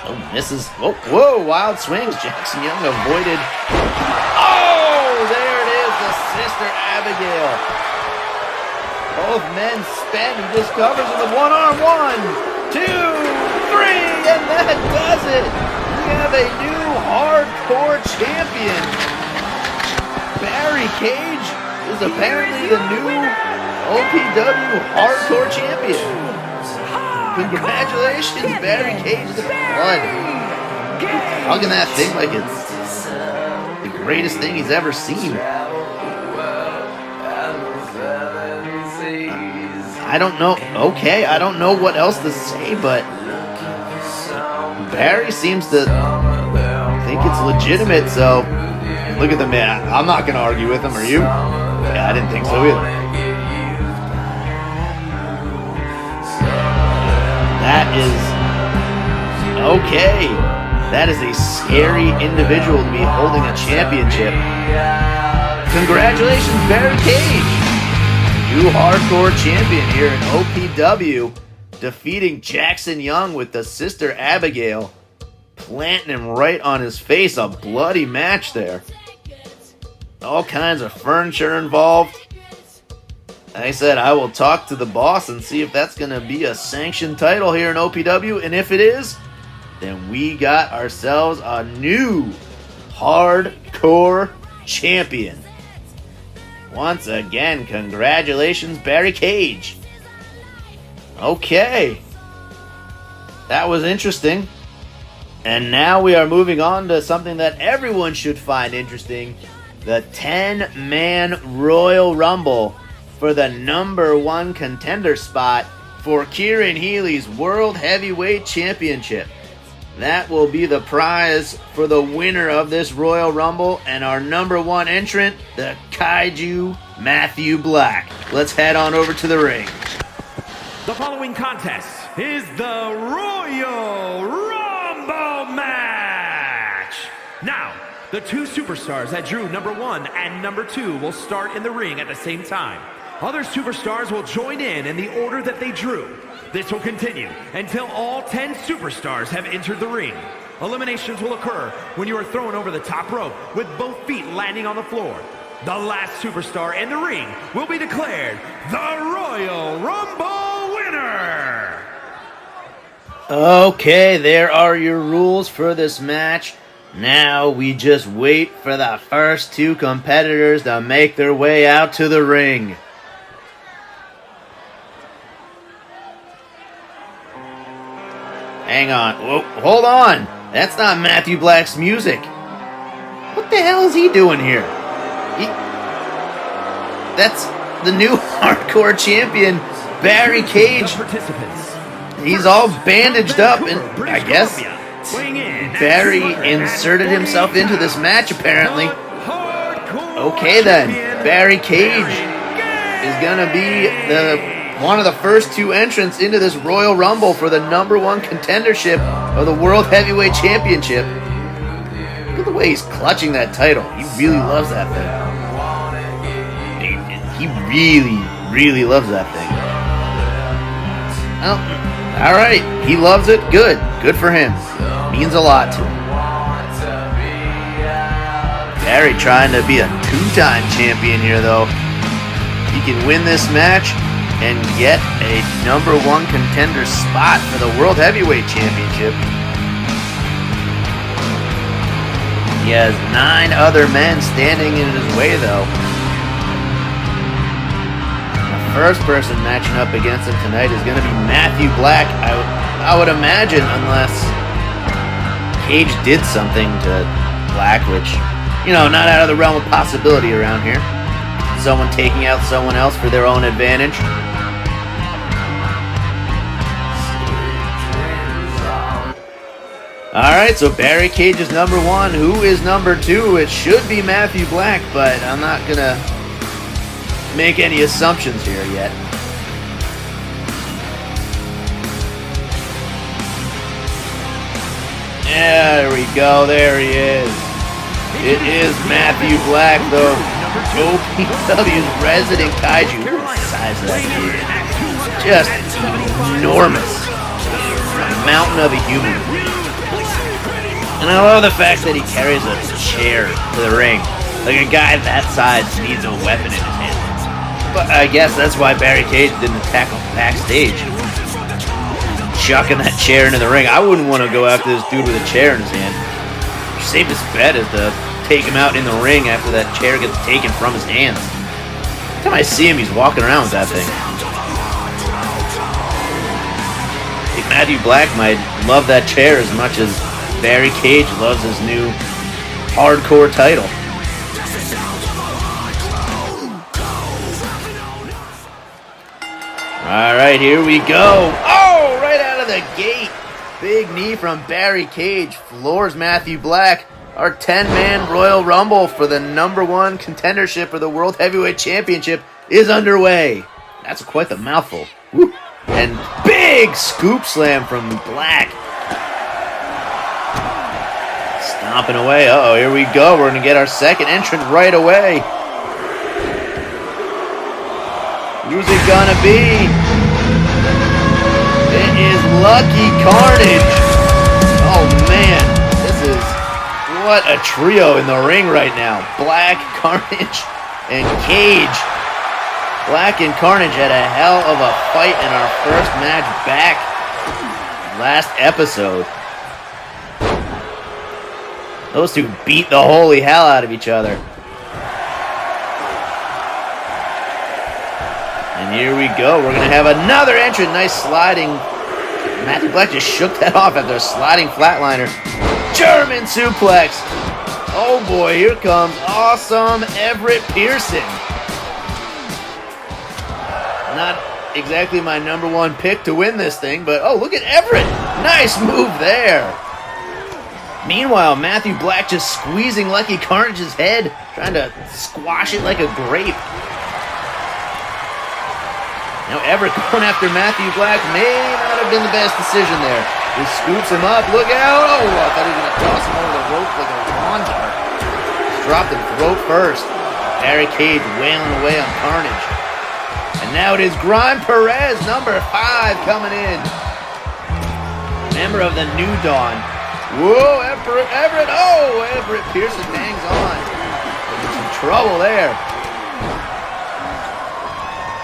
Oh, misses. Oh, whoa, wild swings. Jackson Young avoided. Oh, there it is, the Sister Abigail. Both men spin. He just covers with a one-arm. 1, 2, 3, and that does it. We have a new hardcore champion. Barry Cage is apparently the new OPW hardcore champion. Congratulations, Barry Cage. The blood. Hugging that thing like it's the greatest thing he's ever seen. I don't know. Okay, I don't know what else to say, but Barry seems to think it's legitimate, so look at the man. I'm not going to argue with him, are you? Yeah, I didn't think so either. That is okay. That is a scary individual to be holding a championship. Congratulations, Barry Cage. New hardcore champion here in OPW, defeating Jackson Young with the Sister Abigail, planting him right on his face. A bloody match there. All kinds of furniture involved. Like I said, I will talk to the boss and see if that's going to be a sanctioned title here in OPW. And if it is, then we got ourselves a new hardcore champion. Once again, congratulations, Barry Cage. Okay. That was interesting. And now we are moving on to something that everyone should find interesting. The 10-man Royal Rumble for the #1 contender spot for Kieran Healy's World Heavyweight Championship. That will be the prize for the winner of this Royal Rumble and our #1 entrant, the Kaiju Matthew Black. Let's head on over to the ring. The following contest is the Royal Rumble match. Now, the two superstars that drew #1 and #2 will start in the ring at the same time. Other superstars will join in the order that they drew. This will continue until all 10 superstars have entered the ring. Eliminations will occur when you are thrown over the top rope with both feet landing on the floor. The last superstar in the ring will be declared the Royal Rumble winner. Okay, there are your rules for this match. Now we just wait for the first two competitors to make their way out to the ring. Hang on. Whoa, hold on. That's not Matthew Black's music. What the hell is he doing here? That's the new hardcore champion, Barry Cage. He's all bandaged up, and I guess Barry inserted himself into this match, apparently. Okay, then. Barry Cage is going to be one of the first two entrants into this Royal Rumble for the #1 contendership of the World Heavyweight Championship. Look at the way he's clutching that title. He really loves that thing. He really, really loves that thing. Well, all right. He loves it. Good. Good for him. Means a lot to him. Barry trying to be a two-time champion here, though. He can win this match and get a #1 contender spot for the World Heavyweight Championship. He has 9 other men standing in his way, though. The first person matching up against him tonight is going to be Matthew Black. I would imagine, unless Cage did something to Black, which, not out of the realm of possibility around here. Someone taking out someone else for their own advantage. Alright, so Barry Cage is #1. Who is #2? It should be Matthew Black, but I'm not going to make any assumptions here yet. There we go, there he is. It is Matthew Black, though. OPW's resident kaiju. Look at the size of that dude. Just enormous. A mountain of a human. And I love the fact that he carries a chair to the ring. Like a guy that size needs a weapon in his hand. But I guess that's why Barry Cage didn't attack him backstage. Chucking that chair into the ring. I wouldn't want to go after this dude with a chair in his hand. Your safest bet is to take him out in the ring after that chair gets taken from his hands. Every time I see him, he's walking around with that thing. I think Matthew Black might love that chair as much as Barry Cage loves his new hardcore title. Alright, here we go. Oh, right out of the gate. Big knee from Barry Cage. Floors Matthew Black. Our 10-man Royal Rumble for the #1 contendership for the World Heavyweight Championship is underway. That's quite the mouthful. Woo. And big scoop slam from Black. Stomping away. Uh-oh, here we go. We're going to get our second entrant right away. Who's it gonna be? It is Lucky Carnage. Oh man, this is what a trio in the ring right now. Black, Carnage, and Cage. Black and Carnage had a hell of a fight in our first match back last episode. Those two beat the holy hell out of each other. And here we go. We're going to have another entrant. Nice sliding. Matthew Black just shook that off after a sliding flatliner. German suplex. Oh boy, here comes awesome Everett Pearson. Not exactly my #1 pick to win this thing, but oh, look at Everett. Nice move there. Meanwhile, Matthew Black just squeezing Lucky Carnage's head, trying to squash it like a grape. Now Everett going after Matthew Black may not have been the best decision there. He scoops him up. Look out. Oh, I thought he was going to toss him over the rope like a lawn dart. Dropped him throat first. Barry Cage wailing away on Carnage. And now it is Grime Perez, #5, coming in. Member of the New Dawn. Whoa, Everett. Oh, Everett Pearson hangs on. There's some trouble there.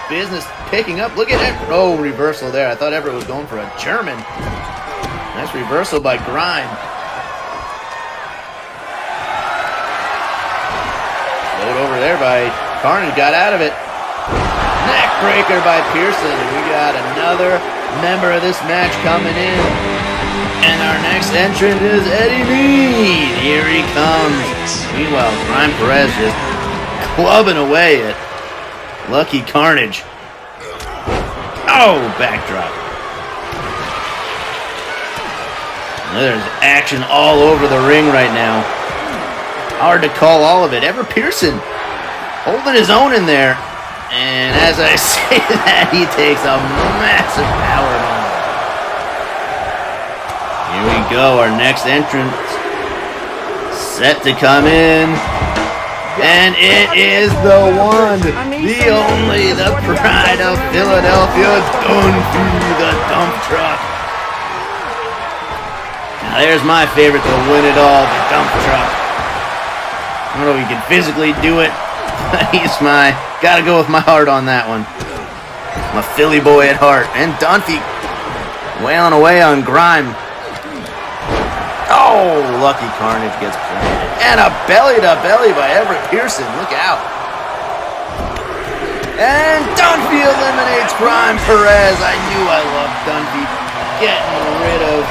Business picking up. Look at Everett. Oh, reversal there. I thought Everett was going for a German. Nice reversal by Grime. Float over there by Carnage. Got out of it. Neck breaker by Pearson. We got another member of this match coming in. And our next entrant is Eddie Mead. Here he comes. Meanwhile, Grime Perez just clubbing away at Lucky Carnage. Oh, backdrop. There's action all over the ring right now. Hard to call all of it. Everett Pearson holding his own in there. And as I say that, he takes a massive power bomb. Here we go, our next entrant set to come in. And it is the one, the only, the pride of Philadelphia, Dunphy, the dump truck. Now there's my favorite to win it all, the dump truck. I don't know if he can physically do it. Gotta go with my heart on that one. I'm a Philly boy at heart. And Dunphy wailing away on Grime. Oh, Lucky Carnage gets planted. And a belly-to-belly by Everett Pearson. Look out. And Dunphy eliminates Grime Perez. I knew I loved Dunphy. Getting rid of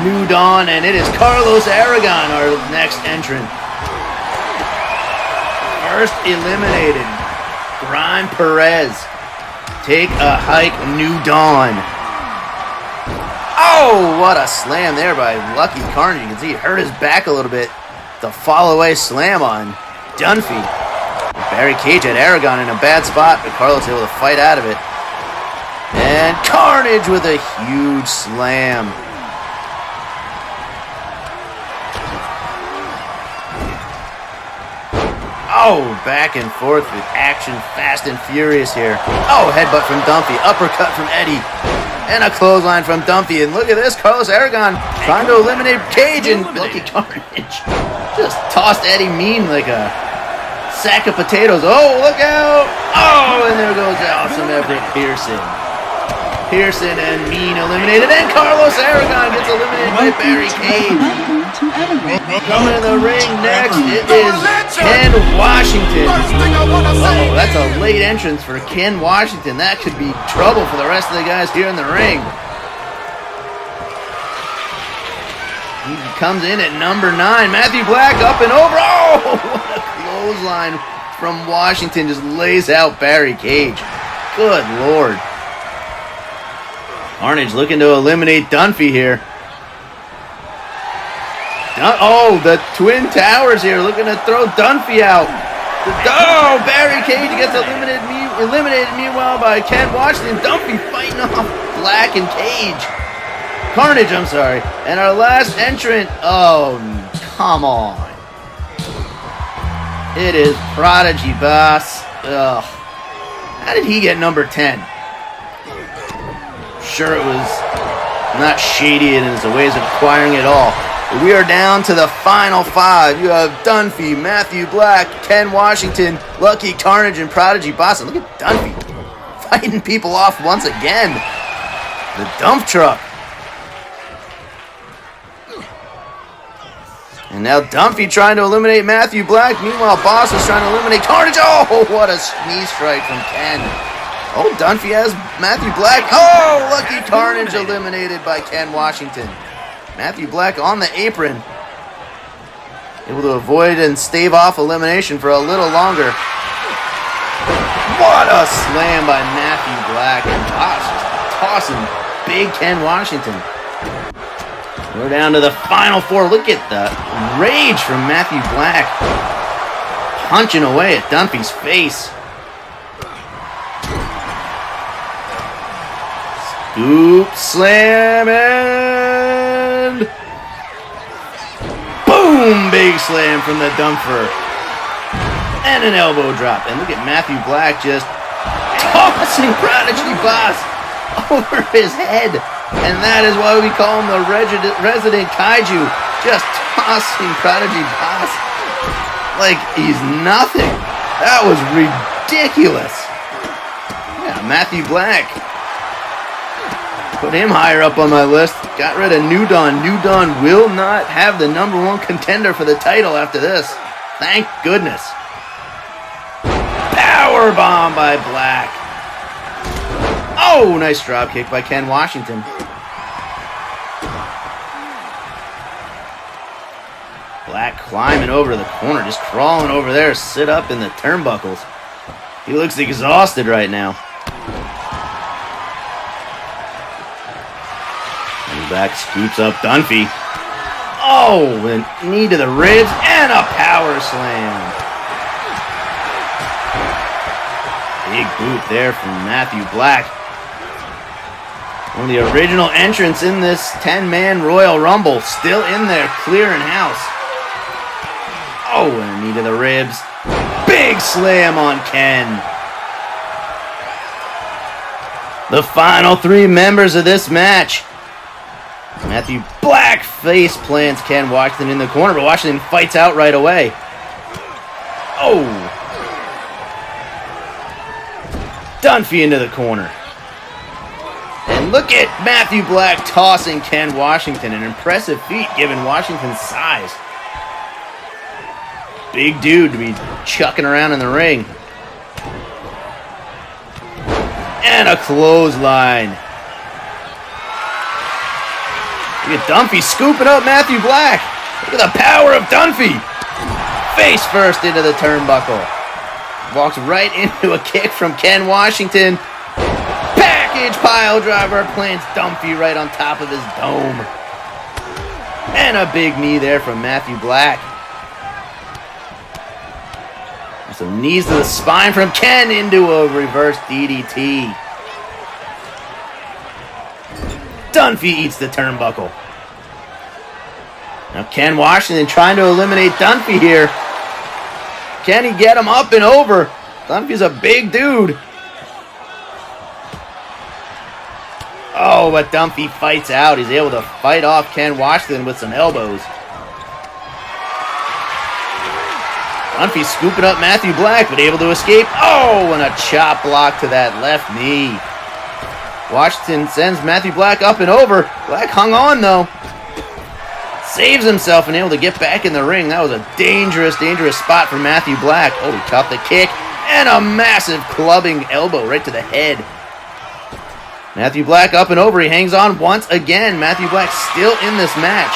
New Dawn. And it is Carlos Aragon, our next entrant. First eliminated. Grime Perez. Take a hike, New Dawn. Oh, what a slam there by Lucky Carnage. You can see he hurt his back a little bit. The fall-away slam on Dunphy. Barry Cage had Aragon in a bad spot, but Carlos able to fight out of it. And Carnage with a huge slam. Oh, back and forth with action, fast and furious here. Oh, headbutt from Dunphy, uppercut from Eddie, and a clothesline from Dunphy. And look at this, Carlos Aragon trying to eliminate Cage, and Lucky Carnage just tossed Eddie mean like a sack of potatoes. Oh, look out! Oh, and there goes awesome Everett Pearson. Pearson and Mean eliminated, and Carlos Aragon gets eliminated by Barry Cage. Coming in the ring next, it is Ken Washington. Uh-oh, that's a late entrance for Ken Washington. That could be trouble for the rest of the guys here in the ring. He comes in at number 9. Matthew Black up and over. Oh, what a clothesline from Washington. Just lays out Barry Cage. Good Lord. Carnage looking to eliminate Dunphy here. Oh, the Twin Towers here looking to throw Dunphy out. Oh, Barry Cage gets eliminated meanwhile by Ken Washington. Dunphy fighting off Black and Cage. Carnage, I'm sorry. And our last entrant, oh, come on. It is Prodigy Boss. Ugh. How did he get number 10? Sure, it was not shady in his ways of acquiring it all. But we are down to the final 5. You have Dunphy, Matthew Black, Ken Washington, Lucky Carnage, and Prodigy Boss. And look at Dunphy fighting people off once again. The dump truck. And now Dunphy trying to eliminate Matthew Black. Meanwhile, Boss is trying to eliminate Carnage. Oh, what a knee strike from Ken. Oh, Dunphy has Matthew Black. Oh, Lucky Carnage eliminated by Ken Washington. Matthew Black on the apron. Able to avoid and stave off elimination for a little longer. What a slam by Matthew Black. And Boss just tossing big Ken Washington. We're down to the final 4. Look at the rage from Matthew Black. Punching away at Dunphy's face. Scoop, slam, and boom! Big slam from the Dumper. And an elbow drop. And look at Matthew Black just tossing Prodigy Boss over his head. And that is why we call him the resident Kaiju. Just tossing Prodigy Boss like he's nothing. That was ridiculous. Yeah, Matthew Black. Put him higher up on my list. Got rid of New Dawn. New Dawn will not have the number 1 contender for the title after this. Thank goodness. Power bomb by Black. Oh, nice drop kick by Ken Washington. Black climbing over the corner, just crawling over there, sit up in the turnbuckles. He looks exhausted right now. Back scoops up Dunphy. Oh, a knee to the ribs and a power slam. Big boot there from Matthew Black. One of the original entrants in this 10-man Royal Rumble. Still in there, clearing house. Oh, and a knee to the ribs. Big slam on Ken. The final 3 members of this match. Matthew Black face plants Ken Washington in the corner, but Washington fights out right away. Oh! Dunphy into the corner. And look at Matthew Black tossing Ken Washington. An impressive feat given Washington's size. Big dude to be chucking around in the ring. And a clothesline. Look at Dunphy scooping up Matthew Black. Look at the power of Dunphy. Face first into the turnbuckle. Walks right into a kick from Ken Washington. Package pile driver plants Dunphy right on top of his dome. And a big knee there from Matthew Black. Some knees to the spine from Ken into a reverse DDT. Dunphy eats the turnbuckle. Now Ken Washington trying to eliminate Dunphy here. Can he get him up and over? Dunphy's a big dude. Oh, but Dunphy fights out. He's able to fight off Ken Washington with some elbows. Dunphy scooping up Matthew Black, but able to escape. Oh, and a chop block to that left knee. Washington sends Matthew Black up and over. Black hung on, though. Saves himself and able to get back in the ring. That was a dangerous, dangerous spot for Matthew Black. Oh, he caught the kick and a massive clubbing elbow right to the head. Matthew Black up and over. He hangs on once again. Matthew Black still in this match.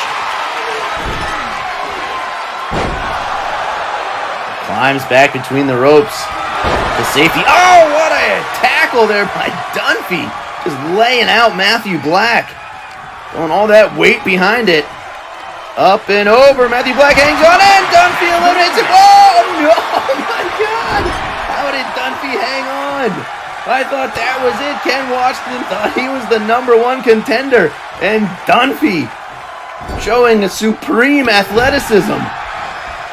Climbs back between the ropes. The safety. Oh, what a tackle there by Dunphy. Just laying out Matthew Black. Throwing all that weight behind it. Up and over. Matthew Black hangs on and Dunphy eliminates him. Oh, no. Oh, my God. How did Dunphy hang on? I thought that was it. Ken Washington thought he was the #1 contender. And Dunphy showing a supreme athleticism.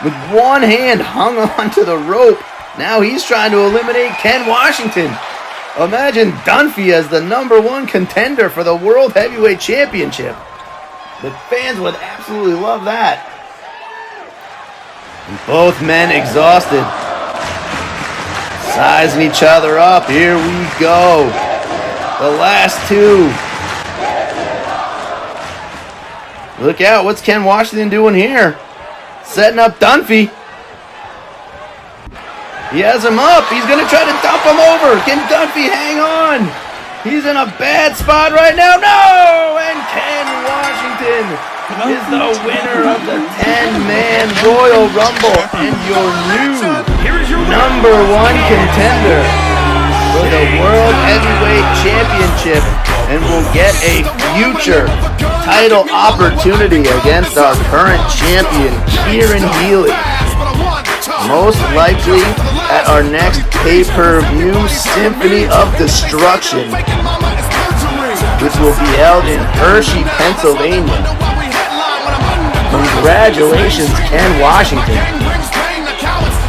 With one hand hung onto the rope. Now he's trying to eliminate Ken Washington. Imagine Dunphy as the #1 contender for the World Heavyweight Championship. The fans would absolutely love that. And both men exhausted. Sizing each other up. Here we go. The last two. Look out. What's Ken Washington doing here? Setting up Dunphy. He has him up. He's going to try to dump him over. Can Dunphy hang on? He's in a bad spot right now. No! And Ken Washington is the winner of the 10-man Royal Rumble and your new #1 contender for the World Heavyweight Championship, and will get a future title opportunity against our current champion, Kieran Healy. Most likely at our next pay-per-view, Symphony of Destruction, which will be held in Hershey, Pennsylvania. Congratulations, Ken Washington.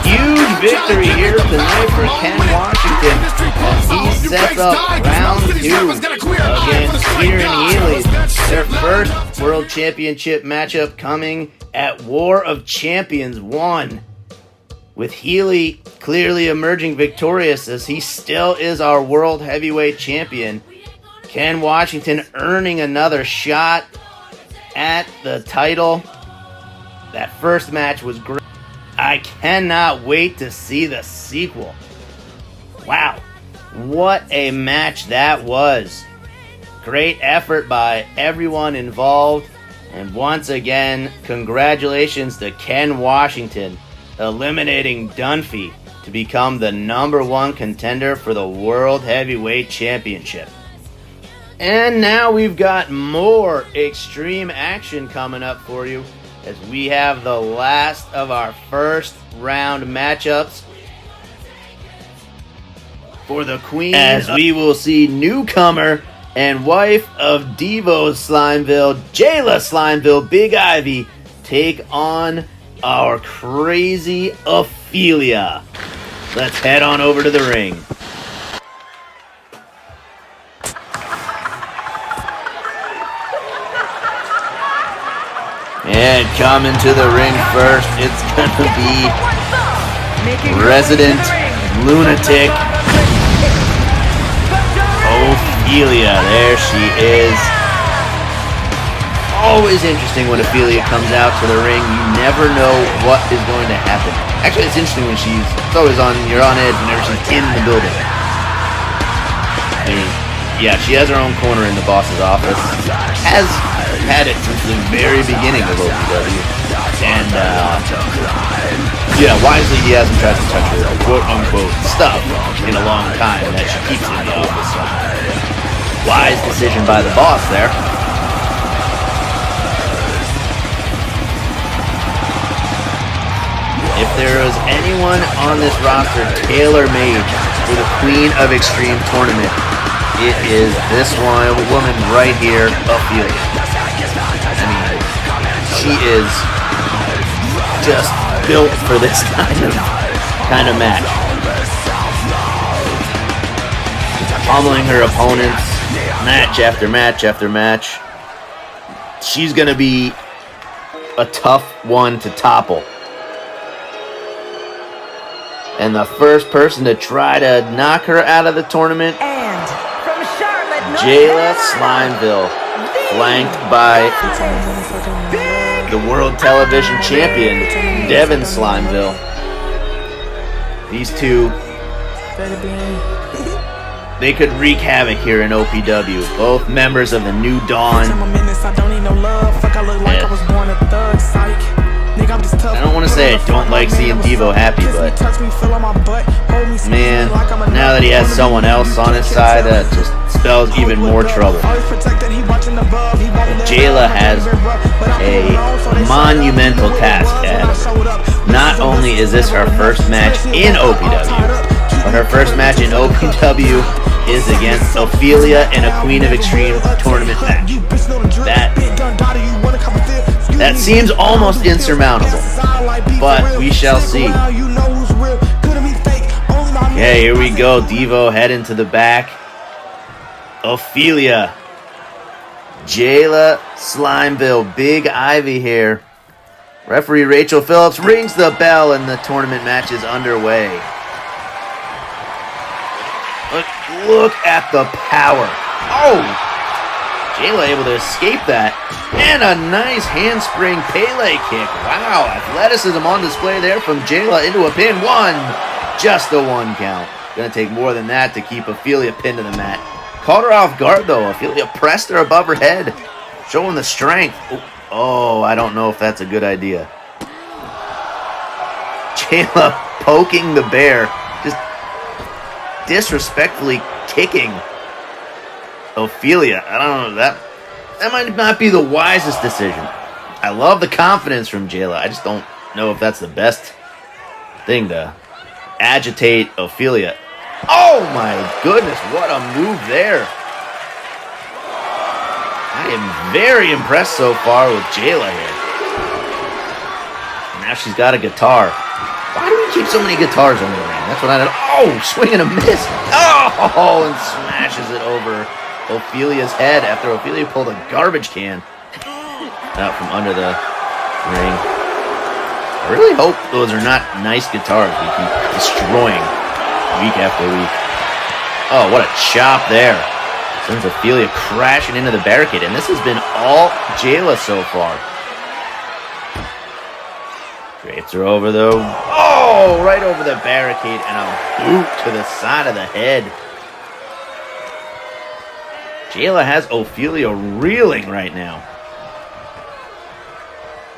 Huge victory here tonight for Ken Washington as he sets up round 2 against Kieran Healy. Their first World Championship matchup coming at War of Champions 1. With Healy clearly emerging victorious as he still is our World Heavyweight Champion. Ken Washington earning another shot at the title. That first match was great. I cannot wait to see the sequel. Wow, what a match that was. Great effort by everyone involved. And once again, congratulations to Ken Washington, eliminating Dunphy to become the #1 contender for the World Heavyweight Championship. And now we've got more extreme action coming up for you as we have the last of our first round matchups for the Queen, as we will see newcomer and wife of Devo Slimeville, Jayla Slimeville, Big Ivy, take on our crazy Ophelia. Let's head on over to the ring. And coming to the ring first, it's gonna be resident lunatic Ophelia. There she is. Always interesting when Ophelia comes out to the ring. You never know what is going to happen. Actually, it's interesting when it's always you're on edge whenever she's in the building. I mean, yeah, she has her own corner in the boss's office. Has had it since the very beginning of OPW. And, wisely he hasn't tried to touch her quote-unquote stuff in a long time that she keeps in the office. So, wise decision by the boss there. If there is anyone on this roster tailor-made for the Queen of Extreme tournament, it is this woman right here, Ophelia. I mean, she is just built for this kind of kind of match. Pummeling her opponents, match after match after match. She's going to be a tough one to topple. And the first person to try to knock her out of the tournament, And from Charlotte, North Jayla Carolina, Slimeville, flanked by the World Television Champion, Devin Slimeville. These two, they could wreak havoc here in OPW. Both members of the New Dawn. I don't want to say I don't like seeing Devo happy, but man, now that he has someone else on his side, that just spells even more trouble. Jayla has a monumental task ahead of her. Not only is this her first match in OPW, but her first match in OPW is against Ophelia in a Queen of Extreme tournament match. That seems almost insurmountable, but we shall see. Okay, here we go. Devo heading to the back. Ophelia. Jayla Slimeville. Big Ivy here. Referee Rachel Phillips rings the bell and the tournament match is underway. Look at the power. Oh! Jayla able to escape that. And a nice handspring Pele kick. Wow, athleticism on display there from Jayla into a pin. One. Just a one count. Gonna take more than that to keep Ophelia pinned to the mat. Caught her off guard though. Ophelia pressed her above her head. Showing the strength. Oh, I don't know if that's a good idea. Jayla poking the bear. Just disrespectfully kicking Ophelia. I don't know, that might not be the wisest decision. I love the confidence from Jayla. I just don't know if that's the best thing to agitate Ophelia. Oh my goodness, what a move there. I am very impressed so far with Jayla here. Now she's got a guitar. Why do we keep so many guitars on the ring? That's what I don't. Oh, swing and a miss. Oh, and smashes it over Ophelia's head after Ophelia pulled a garbage can out from under the ring. I really hope those are not nice guitars we keep destroying week after week. Oh, what a chop there. Sends Ophelia crashing into the barricade, and this has been all Jayla so far. Drapes her over though. Oh, right over the barricade and a boot to the side of the head. Jayla has Ophelia reeling right now.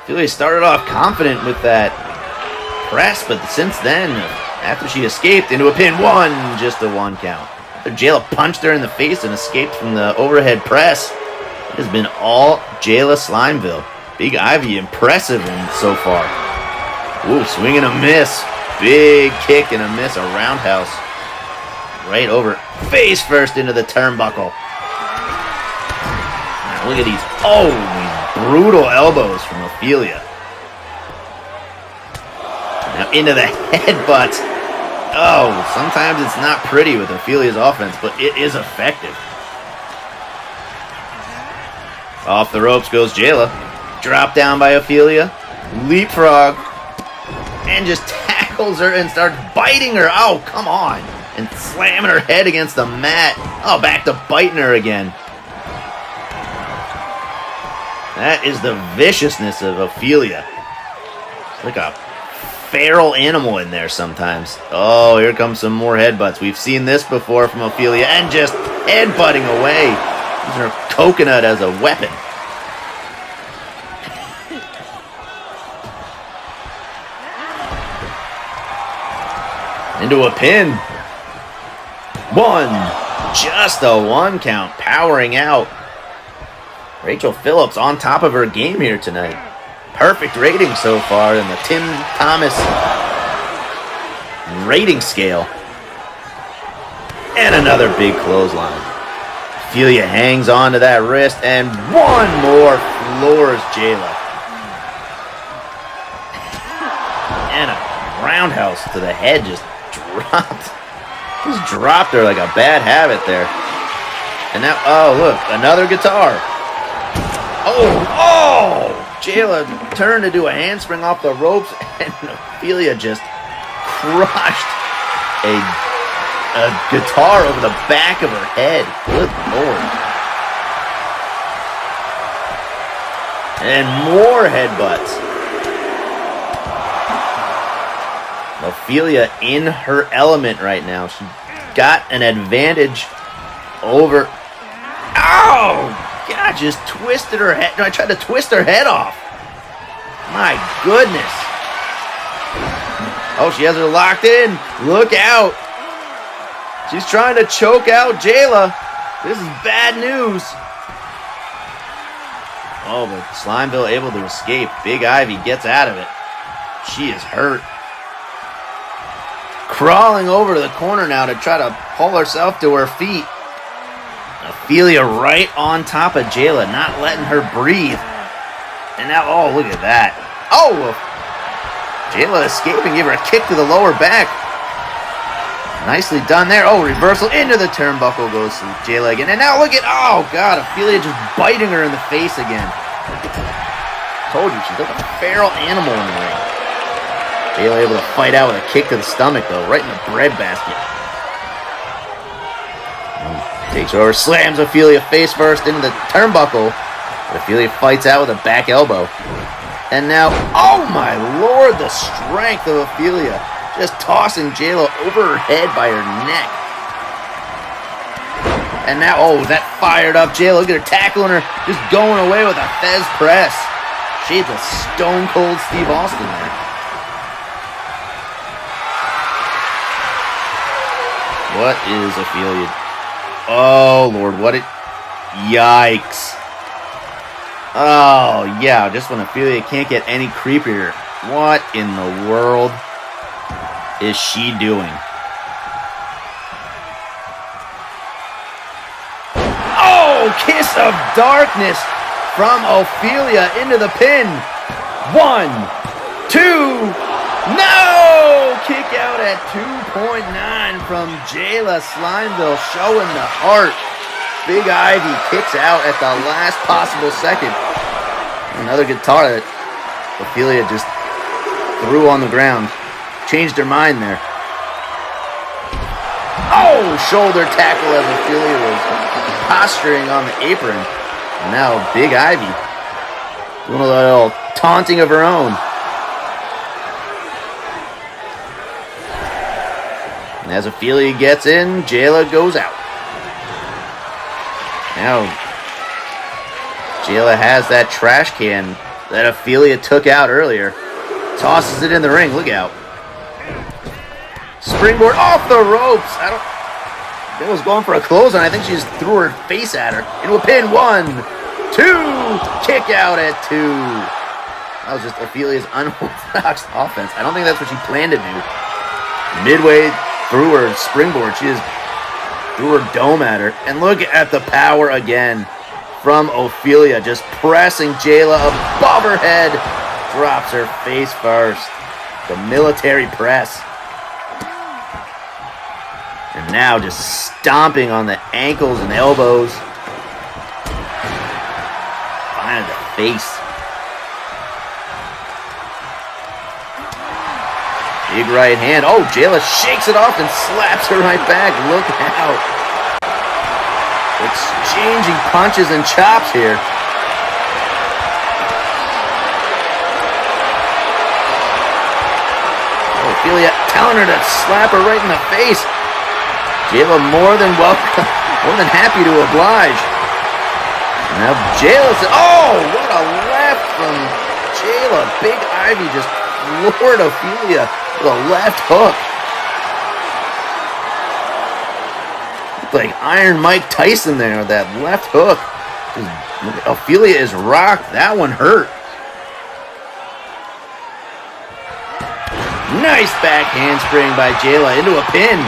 Ophelia started off confident with that press, but since then, after she escaped into a pin, one, just a one count. Jayla punched her in the face and escaped from the overhead press. It has been all Jayla Slimeville. Big Ivy, impressive so far. Ooh, swing and a miss. Big kick and a miss, a roundhouse. Right over, face first into the turnbuckle. Now look at these, these brutal elbows from Ophelia. Now into the headbutt. Oh, sometimes it's not pretty with Ophelia's offense, but it is effective. Off the ropes goes Jayla. Drop down by Ophelia. Leapfrog. And just tackles her and starts biting her. Oh, come on. And slamming her head against the mat. Oh, back to biting her again. That is the viciousness of Ophelia. It's like a feral animal in there sometimes. Oh, here comes some more headbutts. We've seen this before from Ophelia. And just headbutting away. Using her coconut as a weapon. Into a pin. One. Just a one count. Powering out. Rachel Phillips on top of her game here tonight. Perfect rating so far in the Tim Thomas rating scale. And another big clothesline. Ophelia hangs on to that wrist, and one more floors Jayla. And a roundhouse to the head just dropped. Just dropped her like a bad habit there. And now, oh, look, another guitar. Oh! Jayla turned to do a handspring off the ropes, and Ophelia just crushed a guitar over the back of her head. Good Lord. And more headbutts. Ophelia in her element right now. She got an advantage over... Ow! God, just twisted her head. No, I tried to twist her head off. My goodness. Oh, she has her locked in. Look out. She's trying to choke out Jayla. This is bad news. Oh, but Slimeville able to escape. Big Ivy gets out of it. She is hurt. Crawling over to the corner now to try to pull herself to her feet. Ophelia right on top of Jayla, not letting her breathe. And now, oh, look at that. Oh! Jayla escaping, gave her a kick to the lower back. Nicely done there. Oh, reversal into the turnbuckle goes to Jayla again. And now look at, oh, God, Ophelia just biting her in the face again. Told you, she's like a feral animal in the ring. Jayla able to fight out with a kick to the stomach, though, right in the breadbasket. Takes her over, slams Ophelia face first into the turnbuckle. But Ophelia fights out with a back elbow. And now, oh my Lord, the strength of Ophelia. Just tossing Jayla over her head by her neck. And now, oh, that fired up Jayla. Look at her tackling her, just going away with a Fez press. She's a stone cold Steve Austin there. What is Ophelia? Oh, Lord, what it... Yikes. Oh, yeah, just when Ophelia can't get any creepier. What in the world is she doing? Oh, kiss of darkness from Ophelia into the pin. 1, 2... No! Kick out at 2.9 from Jayla Slimeville, showing the heart. Big Ivy kicks out at the last possible second. Another guitar that Ophelia just threw on the ground. Changed her mind there. Oh! Shoulder tackle as Ophelia was posturing on the apron. And now Big Ivy doing a little taunting of her own. And as Ophelia gets in, Jayla goes out. Now, Jayla has that trash can that Ophelia took out earlier. Tosses it in the ring. Look out. Springboard off the ropes. That was going for a clothesline. I think she just threw her face at her. Into a pin. 1, 2. Kick out at 2. That was just Ophelia's unorthodox offense. I don't think that's what she planned to do. Midway through her springboard, she just threw her dome at her. And look at the power again from Ophelia, just pressing Jayla above her head. Drops her face first. The military press. And now just stomping on the ankles and elbows. Behind the face. Big right hand. Oh, Jayla shakes it off and slaps her right back. Look out. Exchanging punches and chops here. Oh, Ophelia telling her to slap her right in the face. Jayla more than welcome, more than happy to oblige. Now Jayla says, oh, what a left from Jayla. Big Ivy just floored Ophelia with a left hook. Looked like Iron Mike Tyson there with that left hook. Ophelia is rocked. That one hurt. Nice back handspring by Jayla into a pin.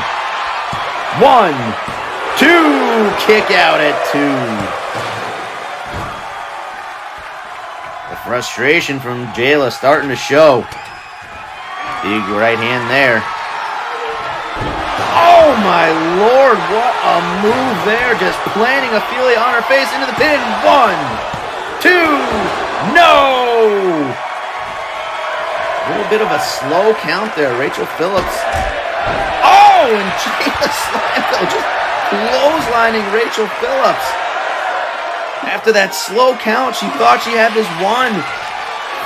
1, 2. Kick out at 2. The frustration from Jayla starting to show. Big right hand there. Oh my lord, what a move there. Just planting Ophelia on her face into the pin. 1, 2, no! A little bit of a slow count there. Rachel Phillips. Oh, and Jayla Slamko just clotheslining Rachel Phillips. After that slow count, she thought she had this won.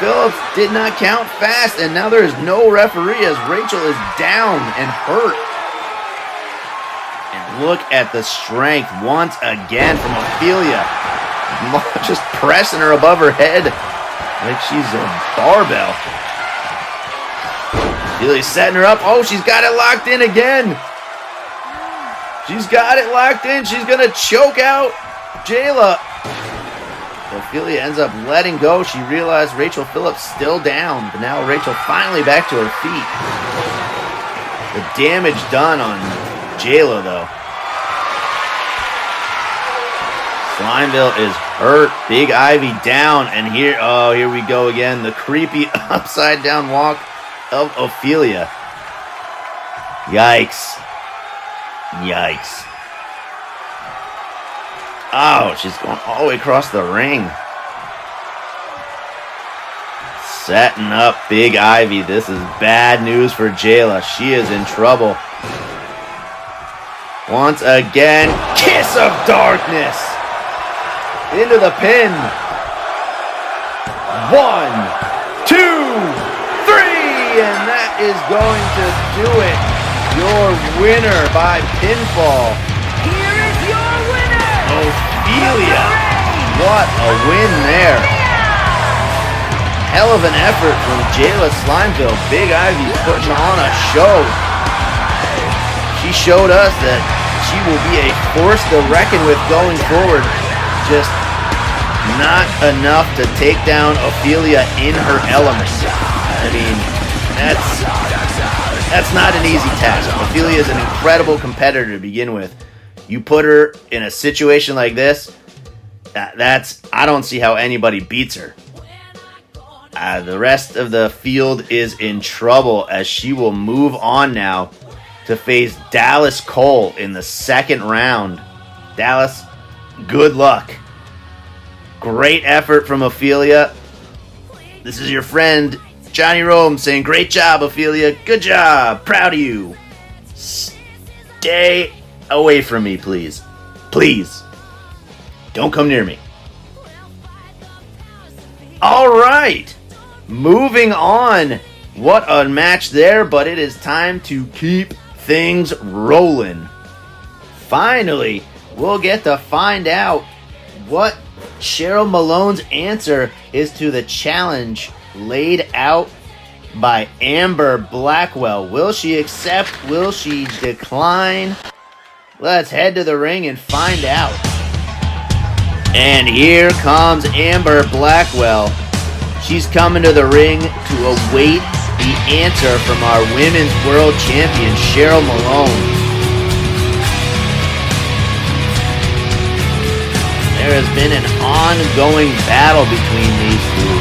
Phillips did not count fast, and now there is no referee as Rachel is down and hurt. And look at the strength once again from Ophelia. Just pressing her above her head like she's a barbell. Ophelia's setting her up. Oh, she's got it locked in again. She's got it locked in. She's going to choke out Jayla. Ophelia ends up letting go. She realized Rachel Phillips still down, but now Rachel finally back to her feet. The damage done on Jayla, though. Slimeville is hurt. Big Ivy down, and here we go again. The creepy upside down walk of Ophelia. Yikes. Yikes. Oh, she's going all the way across the ring. Setting up Big Ivy. This is bad news for Jayla. She is in trouble. Once again, kiss of darkness. Into the pin. 1, 2, 3, and that is going to do it. Your winner by pinfall. Here is your winner, Ophelia. What a win there. Hell of an effort from Jayla Slimeville. Big Ivy putting on a show. She showed us that she will be a force to reckon with going forward. Just not enough to take down Ophelia in her element. I mean, that's not an easy task. Ophelia is an incredible competitor to begin with. You put her in a situation like this, I don't see how anybody beats her. The rest of the field is in trouble as she will move on now to face Dallas Cole in the second round. Dallas, good luck. Great effort from Ophelia. This is your friend Johnny Rome saying, great job, Ophelia. Good job. Proud of you. Stay away from me, please. Please. Don't come near me. All right. Moving on. What a match there, but it is time to keep things rolling. Finally, we'll get to find out what Cheryl Malone's answer is to the challenge laid out by Amber Blackwell. Will she accept? Will she decline? Let's head to the ring and find out. And here comes Amber Blackwell. She's coming to the ring to await the answer from our Women's World Champion, Cheryl Malone. There has been an ongoing battle between these two.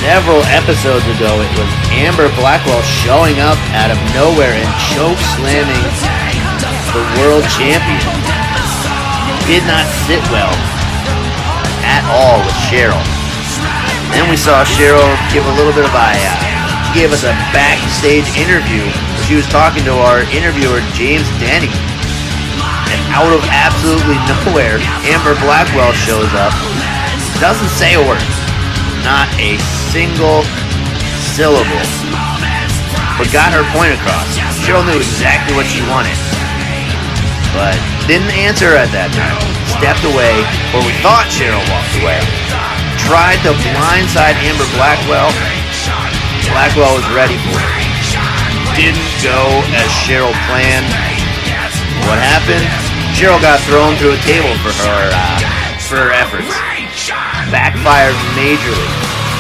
Several episodes ago, it was Amber Blackwell showing up out of nowhere and choke slamming the world champion. Did not sit well at all with Cheryl. Then we saw Cheryl give a little bit of she gave us a backstage interview. She was talking to our interviewer, James Denny. And out of absolutely nowhere, Amber Blackwell shows up. Doesn't say a word. Not a single syllable. But got her point across. Cheryl knew exactly what she wanted. But didn't answer at that time. Stepped away, or we thought Cheryl walked away. Tried to blindside Amber Blackwell. Blackwell was ready for it. Didn't go as Cheryl planned. What happened? Cheryl got thrown through a table for her efforts. Backfired majorly.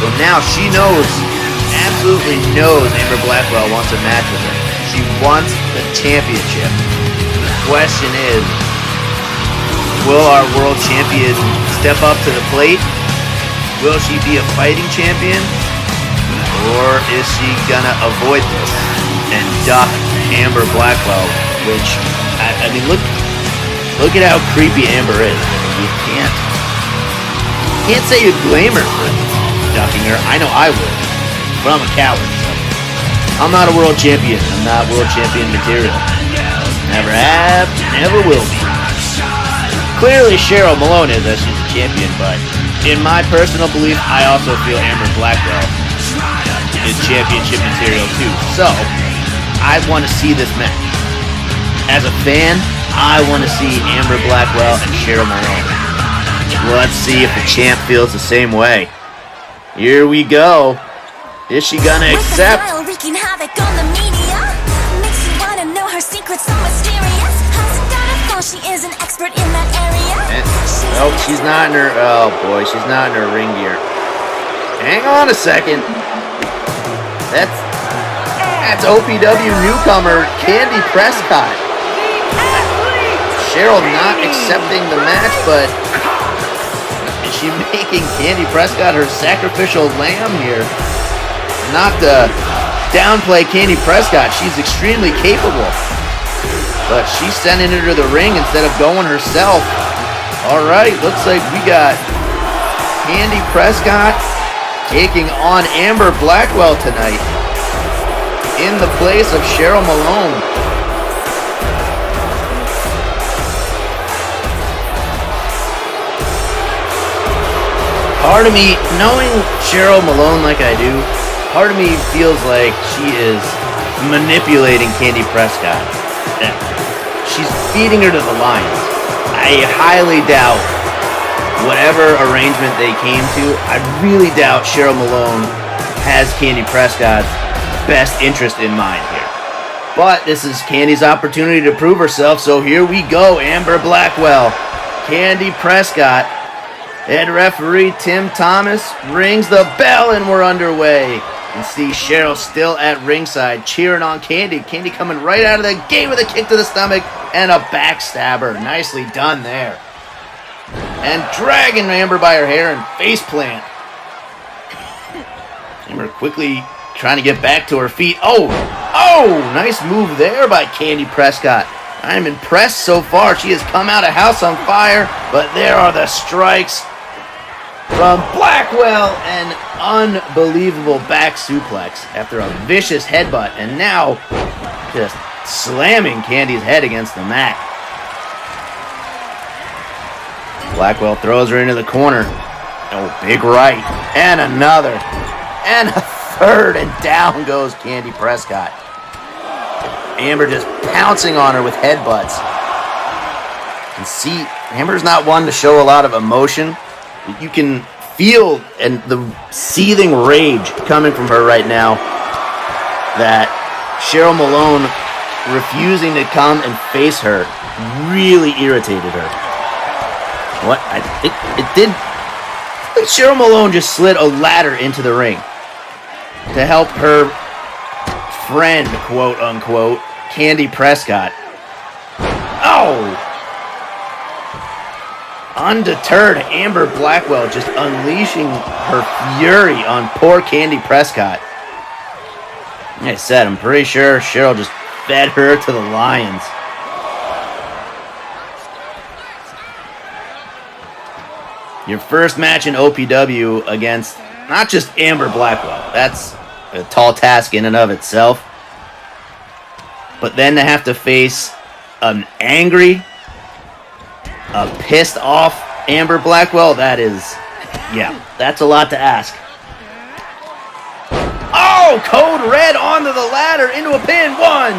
So now she absolutely knows Amber Blackwell wants a match with her. She wants the championship. The question is, will our world champion step up to the plate? Will she be a fighting champion? Or is she gonna avoid this and duck Amber Blackwell? Which, I mean, look at how creepy Amber is. You can't say you'd blame her for ducking her. I know I would, but I'm a coward. So I'm not a world champion. I'm not world champion material. Never have, never will be. Clearly Cheryl Malone is, as she's a champion, but in my personal belief, I also feel Amber Blackwell is championship material too. So, I want to see this match. As a fan, I want to see Amber Blackwell and Cheryl Malone. Let's see if the champ feels the same way. Here we go. Is she gonna accept? Wreaking havoc on the media. Makes you wanna know her secrets so mysterious. Hasn't got a phone, she is an expert in that area. Nope, she's not in her. Oh boy, she's not in her ring gear. Hang on a second. That's OPW newcomer Candy Prescott. Cheryl not accepting the match, but is she making Candy Prescott her sacrificial lamb here? Not to downplay Candy Prescott, she's extremely capable. But she's sending her to the ring instead of going herself. Alright, looks like we got Candy Prescott taking on Amber Blackwell tonight in the place of Cheryl Malone. Part of me, knowing Cheryl Malone like I do, part of me feels like she is manipulating Candy Prescott. She's feeding her to the lions. I highly doubt whatever arrangement they came to. I really doubt Cheryl Malone has Candy Prescott's best interest in mind here. But this is Candy's opportunity to prove herself, so here we go. Amber Blackwell, Candy Prescott. Head referee Tim Thomas rings the bell and we're underway. You can see Cheryl still at ringside cheering on Candy. Candy coming right out of the gate with a kick to the stomach and a backstabber. Nicely done there. And dragging Amber by her hair and face plant. Amber quickly trying to get back to her feet. Oh, nice move there by Candy Prescott. I'm impressed so far. She has come out of house on fire, but there are the strikes from Blackwell. An unbelievable back suplex after a vicious headbutt, and now just slamming Candy's head against the mat. Blackwell throws her into the corner. Oh, big right. And another. And a third, and down goes Candy Prescott. Amber just pouncing on her with headbutts. You can see Amber's not one to show a lot of emotion. You can feel and the seething rage coming from her right now that Cheryl Malone refusing to come and face her really irritated her. What? It did. Cheryl Malone just slid a ladder into the ring to help her friend, quote unquote, Candy Prescott. Oh! Undeterred, Amber Blackwell just unleashing her fury on poor Candy Prescott. Like I said, I'm pretty sure Cheryl just fed her to the lions. Your first match in OPW against not just Amber Blackwell. That's a tall task in and of itself. But then to have to face an angry, a pissed off Amber Blackwell, that's a lot to ask. Oh, code red onto the ladder into a pin. One.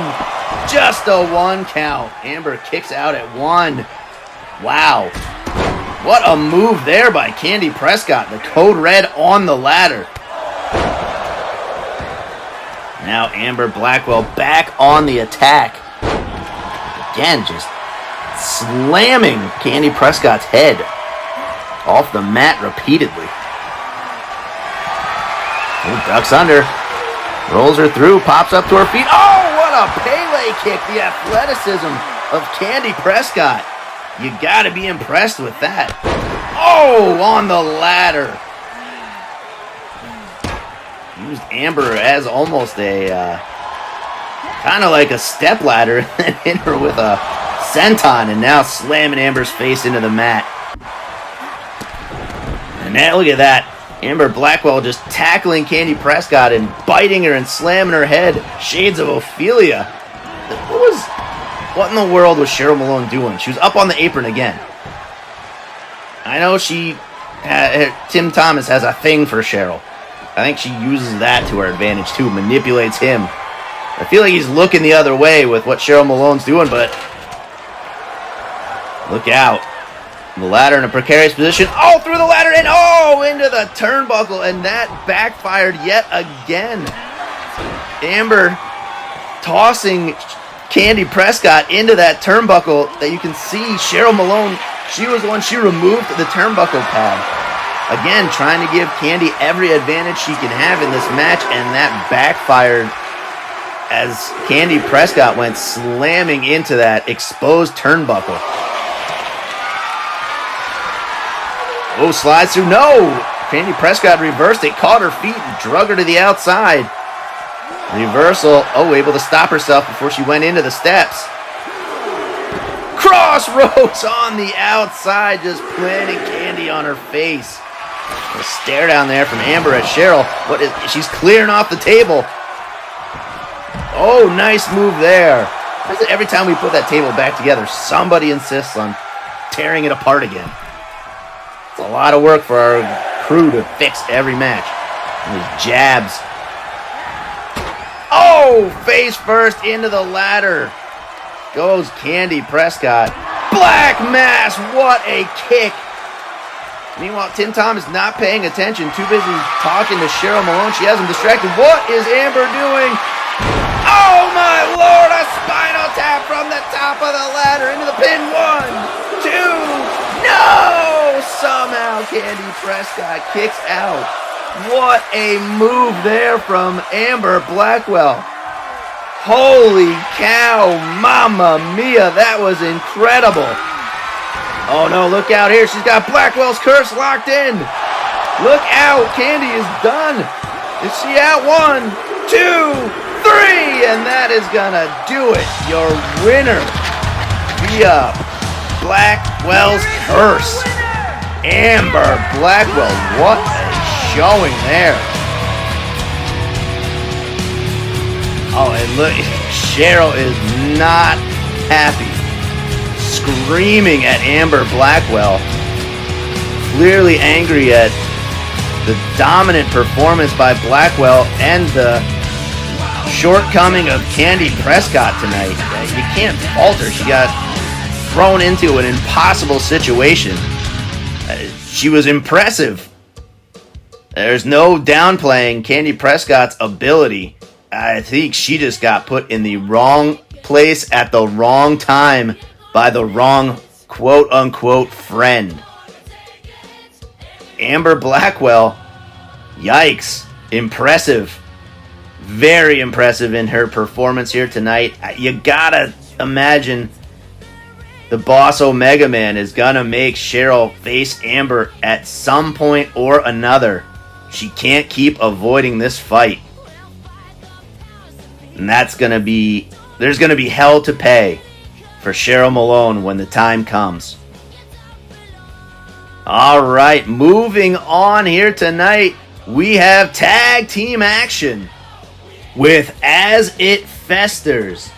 Just a one count. Amber kicks out at one. Wow. What a move there by Candy Prescott. The code red on the ladder. Now Amber Blackwell back on the attack. Again, just slamming Candy Prescott's head off the mat repeatedly. Oh, ducks under. Rolls her through, pops up to her feet. Oh, what a Pele kick. The athleticism of Candy Prescott. You gotta be impressed with that. Oh, on the ladder. used Amber as almost a kind of like a step ladder, and hit her with a senton, and now slamming Amber's face into the mat. And now look at that. Amber Blackwell just tackling Candy Prescott and biting her and slamming her head. Shades of Ophelia. What in the world was Cheryl Malone doing? She was up on the apron again. I know Tim Thomas has a thing for Cheryl. I think she uses that to her advantage too, manipulates him. I feel like he's looking the other way with what Cheryl Malone's doing, but look out. The ladder in a precarious position. Oh, through the ladder and into the turnbuckle, and that backfired yet again. Amber tossing Candy Prescott into that turnbuckle that you can see Cheryl Malone, she was the one, she removed the turnbuckle pad. Again, trying to give Candy every advantage she can have in this match, and that backfired as Candy Prescott went slamming into that exposed turnbuckle. Oh, slides through. No! Candy Prescott reversed it, caught her feet, and drug her to the outside. Reversal. Oh, able to stop herself before she went into the steps. Crossroads on the outside, just planting Candy on her face. A stare down there from Amber at Cheryl. She's clearing off the table. Oh, nice move there. Every time we put that table back together, somebody insists on tearing it apart again. It's a lot of work for our crew to fix every match. And these jabs. Oh, face first into the ladder. Goes Candy Prescott. Black Mass, what a kick. Meanwhile, Tim Thomas not paying attention, too busy talking to Cheryl Malone. She has him distracted. What is Amber doing? Oh my Lord, a spinal tap from the top of the ladder into the pin. 1, 2, no! Somehow Candy Prescott kicks out. What a move there from Amber Blackwell. Holy cow, mamma mia, that was incredible. Oh no, look out here, she's got Blackwell's curse locked in. Look out, Candy is done. Is she out? 1, 2, 3, and that is gonna do it. Your winner via Blackwell's curse, Amber Blackwell. What a showing there. Oh, and look, Cheryl is not happy. Screaming at Amber Blackwell. Clearly angry at the dominant performance by Blackwell and the shortcoming of Candy Prescott tonight. You can't fault her. She got thrown into an impossible situation. She was impressive. There's no downplaying Candy Prescott's ability. I think she just got put in the wrong place at the wrong time by the wrong quote-unquote friend. Amber Blackwell, yikes, impressive. Very impressive in her performance here tonight. You gotta imagine the boss Omega Man is gonna make Cheryl face Amber at some point or another. She can't keep avoiding this fight. And there's gonna be hell to pay for Cheryl Malone when the time comes. Alright, moving on here tonight, we have tag team action with As It Festers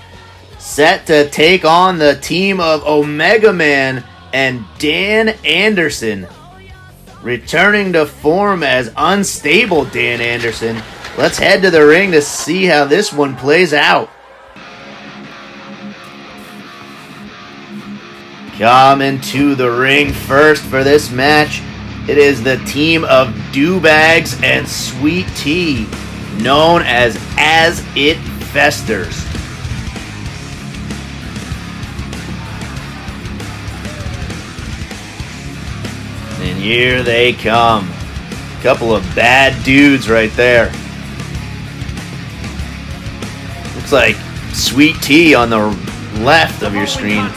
set to take on the team of Omega Man and Dan Anderson. Returning to form as unstable Dan Anderson. Let's head to the ring to see how this one plays out. Coming to the ring first for this match, it is the team of Dewbags and Sweet Tea, known as It Festers. And here they come. Couple of bad dudes right there. Looks like Sweet Tea on the left of your screen.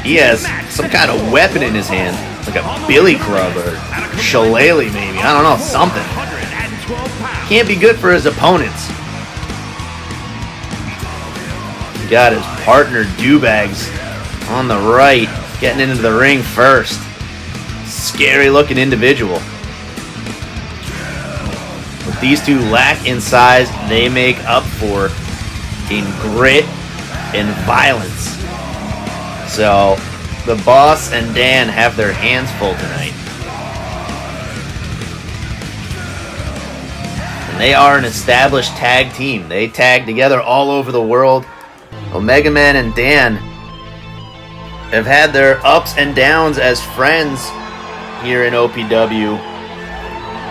He has some kind of weapon in his hand. Like a billy club or shillelagh maybe. I don't know, something. can't be good for his opponents. He got his partner Dewbags on the right, getting into the ring first. Scary looking individual. What these two lack in size, they make up for in grit and violence. So the Boss and Dan have their hands full tonight. And they are an established tag team. They tag together all over the world. Omega Man and Dan have had their ups and downs as friends here in OPW.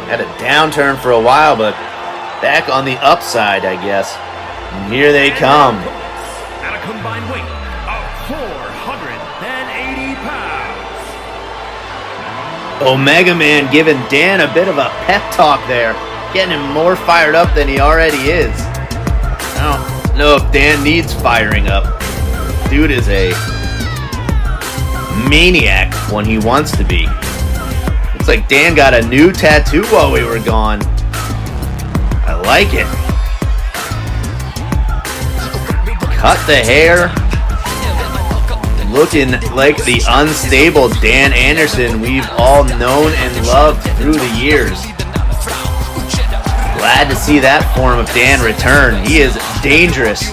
Had a downturn for a while, but back on the upside, I guess. And here they come. At a combined weight of 480 pounds. Omega Man giving Dan a bit of a pep talk there, getting him more fired up than he already is. I don't know if Dan needs firing up. Dude is a maniac when he wants to be. Looks like Dan got a new tattoo while we were gone. I like it. Cut the hair. Looking like the unstable Dan Anderson we've all known and loved through the years. Glad to see that form of Dan return. He is dangerous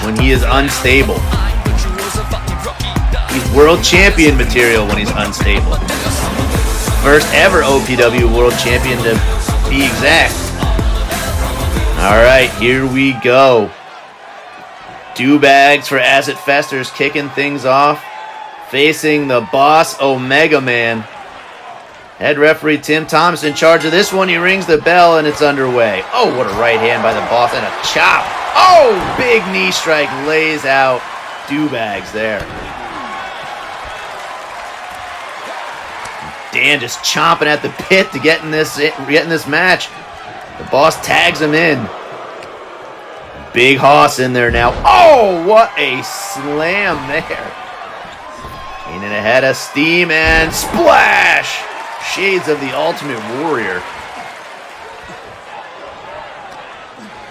when he is unstable. He's world champion material when he's unstable. First ever OPW world champion to be exact. Alright, here we go. Dewbags for As It Festers kicking things off. Facing the Boss Omega Man. Head referee Tim Thomas in charge of this one. He rings the bell and it's underway. Oh, what a right hand by the Boss and a chop. Oh, big knee strike lays out Dewbags there. Dan just chomping at the pit to get in this match. The Boss tags him in. Big Hoss in there now. Oh, what a slam there. Gaining a head of steam and splash. Shades of the Ultimate Warrior.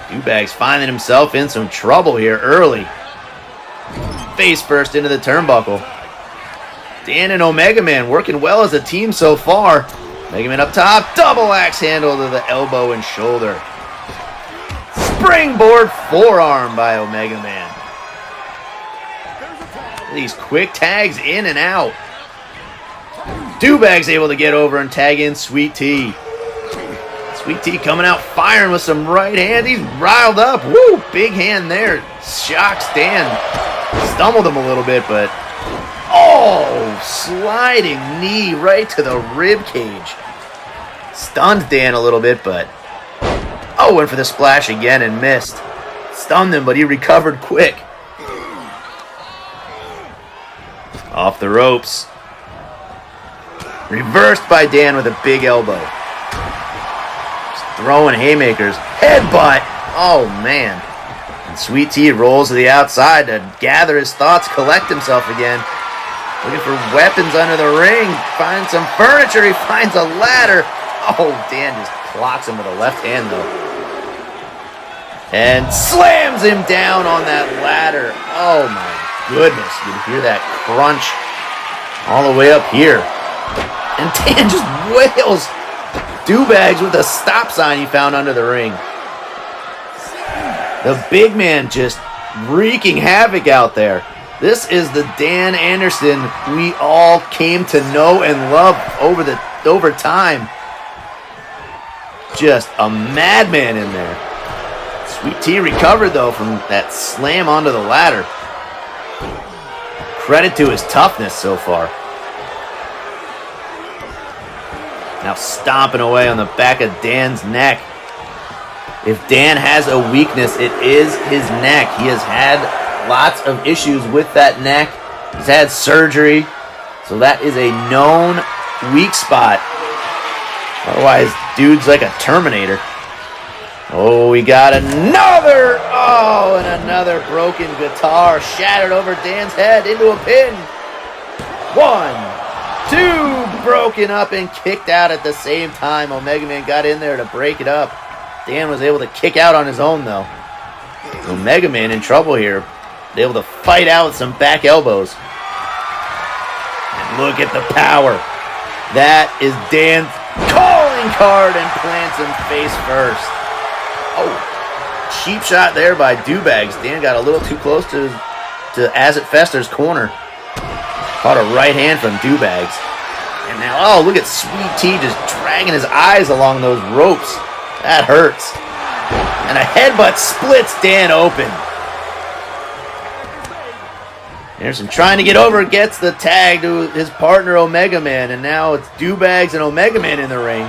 Dewbags finding himself in some trouble here early. Face first into the turnbuckle. Dan and Omega Man working well as a team so far. Omega Man up top. Double axe handle to the elbow and shoulder. Springboard forearm by Omega Man. These quick tags in and out. Dewbags able to get over and tag in Sweet Tea. Sweet Tea coming out firing with some right hand. He's riled up. Woo! Big hand there. Shocks Dan. Stumbled him a little bit, but oh! Sliding knee right to the rib cage. Stunned Dan a little bit, but oh, went for the splash again and missed. Stunned him, but he recovered quick. Off the ropes. Reversed by Dan with a big elbow. Just throwing haymakers. Headbutt. Oh, man. And Sweet Tea rolls to the outside to gather his thoughts, collect himself again. Looking for weapons under the ring. Finds some furniture. He finds a ladder. Oh, Dan just clocks him with a left hand, though. And slams him down on that ladder. Oh, my goodness. You can hear that crunch all the way up here. And Dan just wails Dewbags with a stop sign he found under the ring. The big man just wreaking havoc out there. This is the Dan Anderson we all came to know and love over time. Just a madman in there. Sweet Tea recovered, though, from that slam onto the ladder. Credit to his toughness so far. Now stomping away on the back of Dan's neck. If Dan has a weakness, it is his neck. He has had lots of issues with that neck. He's had surgery. So that is a known weak spot. Otherwise, dude's like a Terminator. Oh, we got another. Oh, and another broken guitar shattered over Dan's head into a pin. 1, 2, broken up and kicked out at the same time. Omega Man got in there to break it up. Dan was able to kick out on his own, though. Omega Man in trouble here. Able to fight out with some back elbows. And look at the power. That is Dan's calling card and plants him face first. Oh, cheap shot there by Dewbags. Dan got a little too close to As It Fester's corner. Caught a right hand from Dewbags. And now, oh, look at Sweet T just dragging his eyes along those ropes. That hurts. And a headbutt splits Dan open. Anderson trying to get over, gets the tag to his partner Omega Man, and now it's Dewbags and Omega Man in the ring.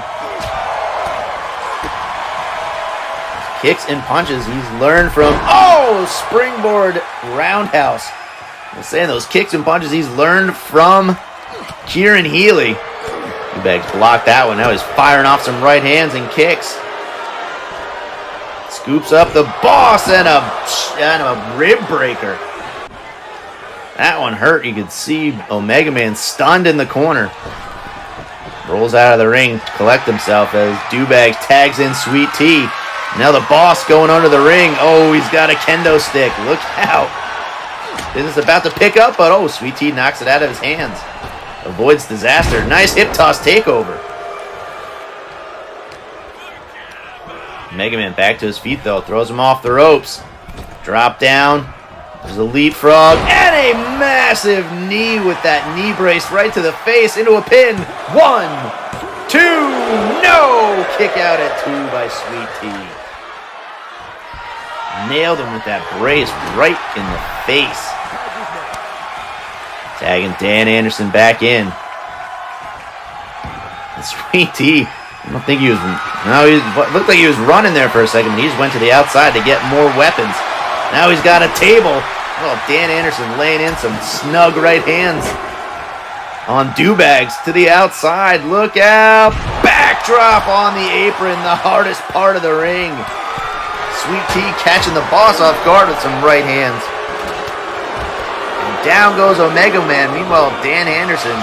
Kicks and punches he's learned from, springboard roundhouse. I'm saying those kicks and punches he's learned from Kieran Healy. Dewbags blocked that one, now he's firing off some right hands and kicks. Scoops up the boss and a rib breaker. That one hurt. You could see Omega Man stunned in the corner. Rolls out of the ring, collect himself as Dewbags tags in Sweet T. Now the boss going under the ring. Oh, he's got a kendo stick. Look out. Business about to pick up, but Sweet T knocks it out of his hands. Avoids disaster. Nice hip toss takeover. Mega Man back to his feet, though. Throws him off the ropes. Drop down. There's a leapfrog. And a massive knee with that knee brace right to the face into a pin. 1, 2, no! Kick out at 2 by Sweet T. Nailed him with that brace right in the face. Tagging Dan Anderson back in. And Sweet T, I don't think he was... No, he looked like he was running there for a second, but he just went to the outside to get more weapons. Now he's got a table. Dan Anderson laying in some snug right hands on Dewbags to the outside. Look out. Backdrop on the apron, the hardest part of the ring. Sweet T catching the boss off guard with some right hands. And down goes Omega Man. Meanwhile, Dan Anderson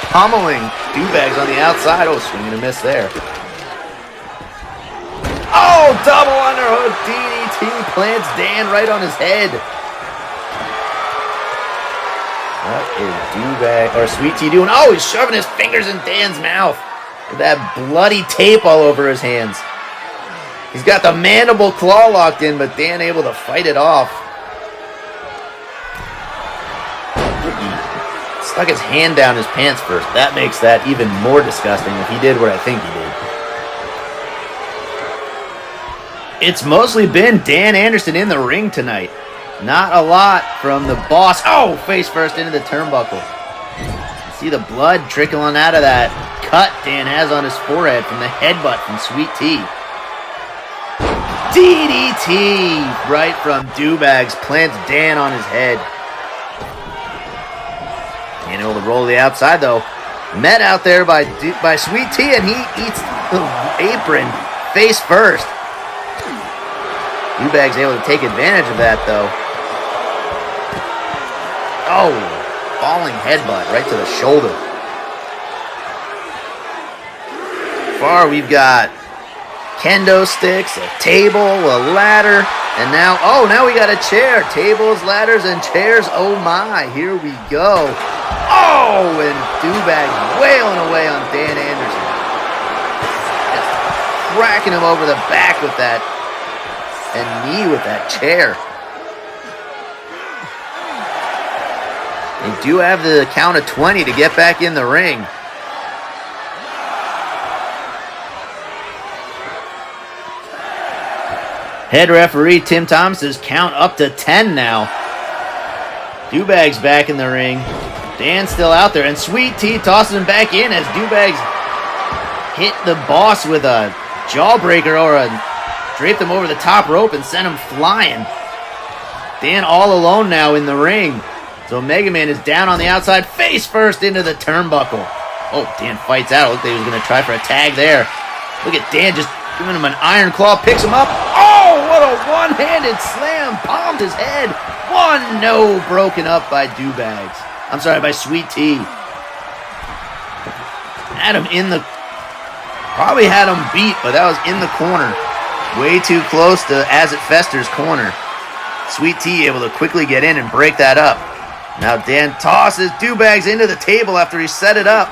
pummeling Dewbags on the outside. Swing and a miss there. Double underhook DDT plants Dan right on his head. What is Dewbags or Sweet T doing? He's shoving his fingers in Dan's mouth with that bloody tape all over his hands. He's got the mandible claw locked in, but Dan able to fight it off. He stuck his hand down his pants first. That makes that even more disgusting if he did what I think he did. It's mostly been Dan Anderson in the ring tonight. Not a lot from the boss. Face first into the turnbuckle. See the blood trickling out of that cut Dan has on his forehead from the headbutt from Sweet T. DDT right from Dewbags plants Dan on his head. And able to roll to the outside though. Met out there by Sweet T, and he eats the apron face first. Dewbags able to take advantage of that though. Falling headbutt right to the shoulder. Far we've got kendo sticks, a table, a ladder, and now we got a chair. Tables, ladders, and chairs. Oh my, here we go. And Dewbags wailing away on Dan Anderson. Just cracking him over the back with that, and knee with that chair. They do have the count of 20 to get back in the ring. Head referee Tim Thomas says count up to 10 now. Dewbags back in the ring. Dan's still out there, and Sweet T tosses him back in as Dewbags hit the boss with a jawbreaker or draped him over the top rope and sent him flying. Dan all alone now in the ring. So Mega Man is down on the outside, face first into the turnbuckle. Dan fights out. It looked like he was going to try for a tag there. Look at Dan just giving him an iron claw, picks him up. What a one-handed slam, palmed his head. Broken up by Dewbags. I'm sorry, by Sweet T. Had him probably had him beat, but that was in the corner. Way too close to As It Festers' corner. Sweet Tea able to quickly get in and break that up. Now Dan tosses Dewbags into the table after he set it up.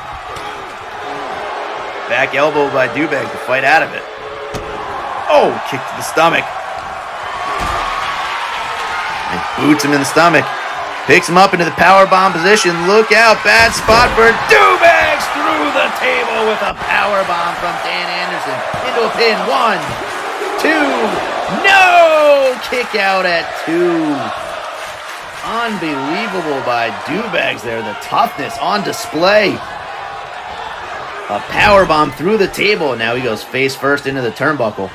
Back elbow by Dewbags to fight out of it. Oh, kick to the stomach. And boots him in the stomach. Picks him up into the powerbomb position. Look out, bad spot for Dewbags through the table with a powerbomb from Dan Anderson into a pin. 1, 2, no! Kick out at 2. Unbelievable by Dewbags there. The toughness on display. A powerbomb through the table. Now he goes face first into the turnbuckle.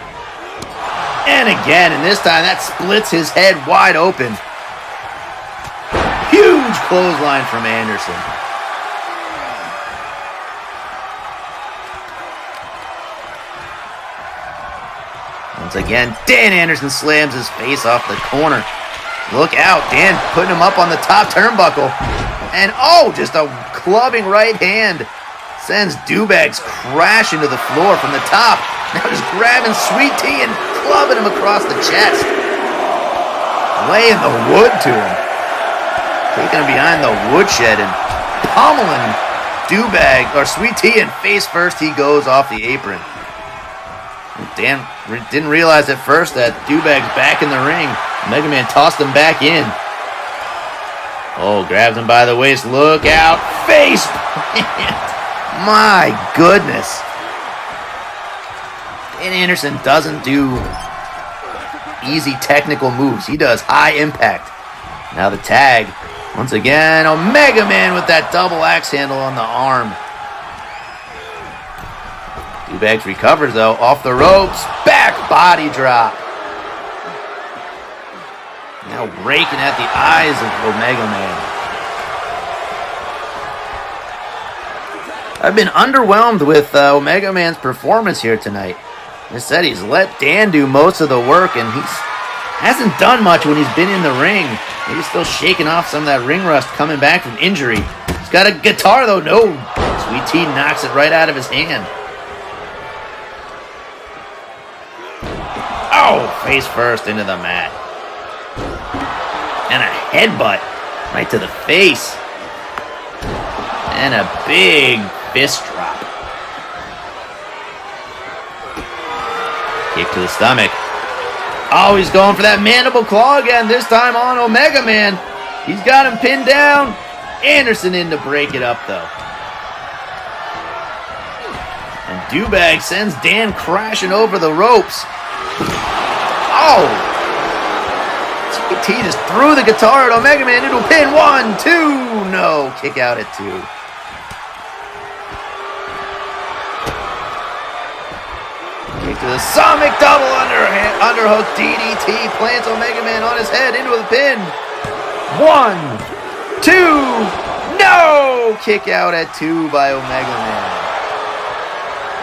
And again, and this time that splits his head wide open. Huge clothesline from Anderson. Once again, Dan Anderson slams his face off the corner. Look out, Dan putting him up on the top turnbuckle. And oh, just a clubbing right hand. Sends Dewbags crashing to the floor from the top. Now just grabbing Sweet Tea and clubbing him across the chest. Laying the wood to him. Taking him behind the woodshed and pummeling Sweet Tea, and face first he goes off the apron. Dan didn't realize at first that Dewbags back in the ring. Mega Man tossed him back in. Oh, grabs him by the waist. Look out. Face plant. My goodness. Dan Anderson doesn't do easy technical moves. He does high impact. Now the tag. Once again, Omega Man with that double axe handle on the arm. Dewbags recovers though, off the ropes, back body drop. Now raking at the eyes of Omega Man. I've been underwhelmed with Omega Man's performance here tonight. As I said, he's let Dan do most of the work, and hasn't done much when he's been in the ring. Maybe still shaking off some of that ring rust coming back from injury. He's got a guitar though. No, Sweet Tea knocks it right out of his hand. Oh, face first into the mat. And a headbutt right to the face. And a big fist drop. Kick to the stomach. Oh, he's going for that mandible claw again, this time on Omega Man. He's got him pinned down. Anderson in to break it up, though. And Dewbag sends Dan crashing over the ropes. Oh! Sweet Tea just threw the guitar at Omega Man into a pin. 1, 2, no. Kick out at 2. Kick to the Sonic double underhook DDT. Plants Omega Man on his head into the pin. 1, 2, no! Kick out at 2 by Omega Man.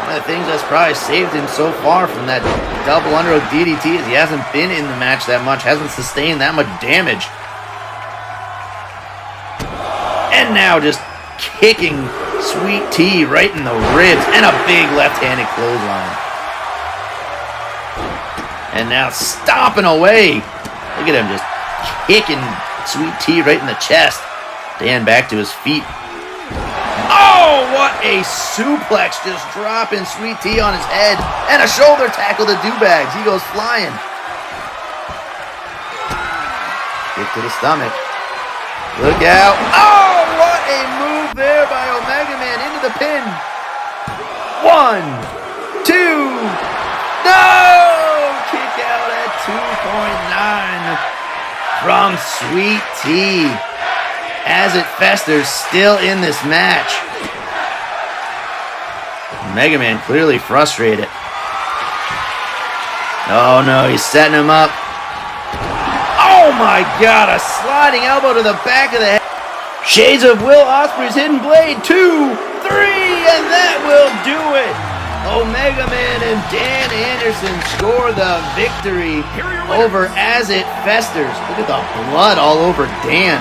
One of the things that's probably saved him so far from that double underhook DDT is he hasn't been in the match that much, hasn't sustained that much damage. And now just kicking Sweet Tea right in the ribs, and a big left-handed clothesline. And now stomping away. Look at him just kicking Sweet Tea right in the chest. Dan back to his feet. Oh, what a suplex, just dropping Sweet Tea on his head. And a shoulder tackle to Dewbags. He goes flying. Kick to the stomach. Look out. Oh, what a move there by Omega Man into the pin. 1, 2, no! Kick out at 2.9 from Sweet Tea. As It Festers still in this match. Mega Man clearly frustrated. Oh no, he's setting him up. Oh my god, a sliding elbow to the back of the head. Shades of Will Ospreay's Hidden Blade. 2, 3, and that will do it. Omega Man and Dan Anderson score the victory over As It Festers. Look at the blood all over Dan.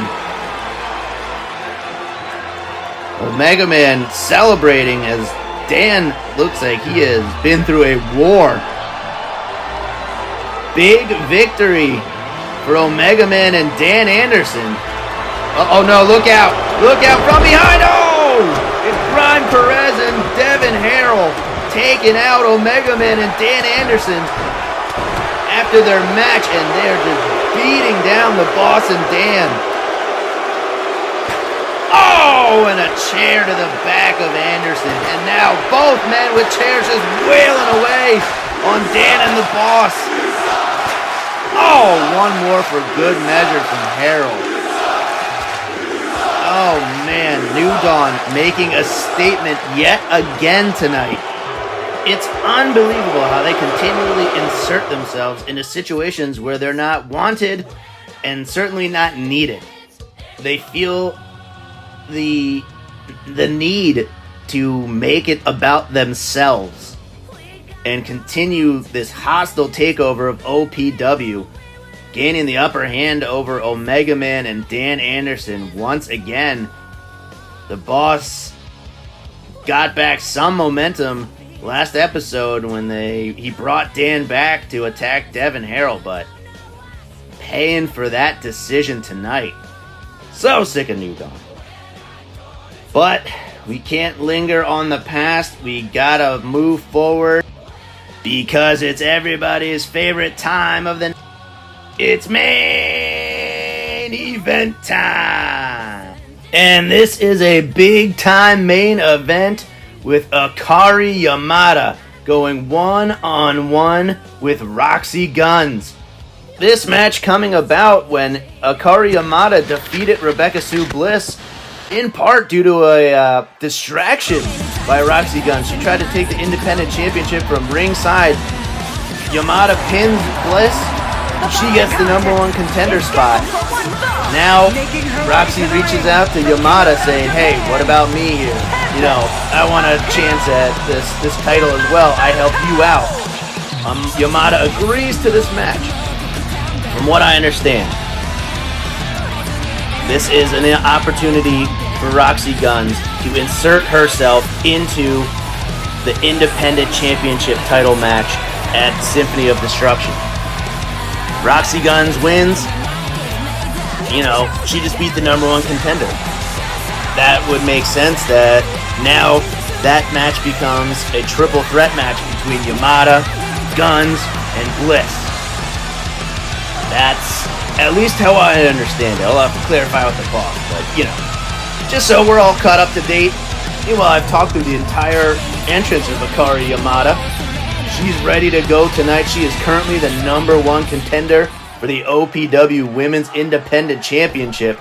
Omega Man celebrating as Dan looks like he has been through a war. Big victory for Omega Man and Dan Anderson. Oh no, look out! Look out from behind! Oh! It's Brian Perez and Devin Harrell taking out Omega Man and Dan Anderson after their match, and they're just beating down the Boss and Dan. Oh, and a chair to the back of Anderson. And now both men with chairs just wailing away on Dan and the Boss. Oh, one more for good measure from Harold. Oh, man. New Dawn making a statement yet again tonight. It's unbelievable how they continually insert themselves into situations where they're not wanted and certainly not needed. They feel the need to make it about themselves and continue this hostile takeover of OPW, gaining the upper hand over Omega Man and Dan Anderson once again. The Boss got back some momentum last episode when he brought Dan back to attack Devin Harrell, but paying for that decision tonight. So sick of New Dawn. But we can't linger on the past. We gotta move forward because it's everybody's favorite time of the night. It's main event time. And this is a big time main event with Akari Yamada going one-on-one with Roxy Guns. This match coming about when Akari Yamada defeated Rebecca Sue Bliss in part due to a distraction by Roxy Guns. She tried to take the Independent Championship from ringside. Yamada pins Bliss. She gets the #1 contender spot. Now, Roxy reaches out to Yamada saying, hey, what about me here? You know, I want a chance at this title as well. I help you out. Yamada agrees to this match. From what I understand, this is an opportunity for Roxy Guns to insert herself into the Independent Championship title match at Symphony of Destruction. Roxy Guns wins. You know, she just beat the #1 contender. That would make sense that now that match becomes a triple threat match between Yamada, Guns, and Bliss. That's at least how I understand it. I'll have to clarify with the boss, but you know, just so we're all caught up to date. Meanwhile, I've talked through the entire entrance of Akari Yamada. She's ready to go tonight. She is currently the #1 contender for the OPW Women's Independent Championship.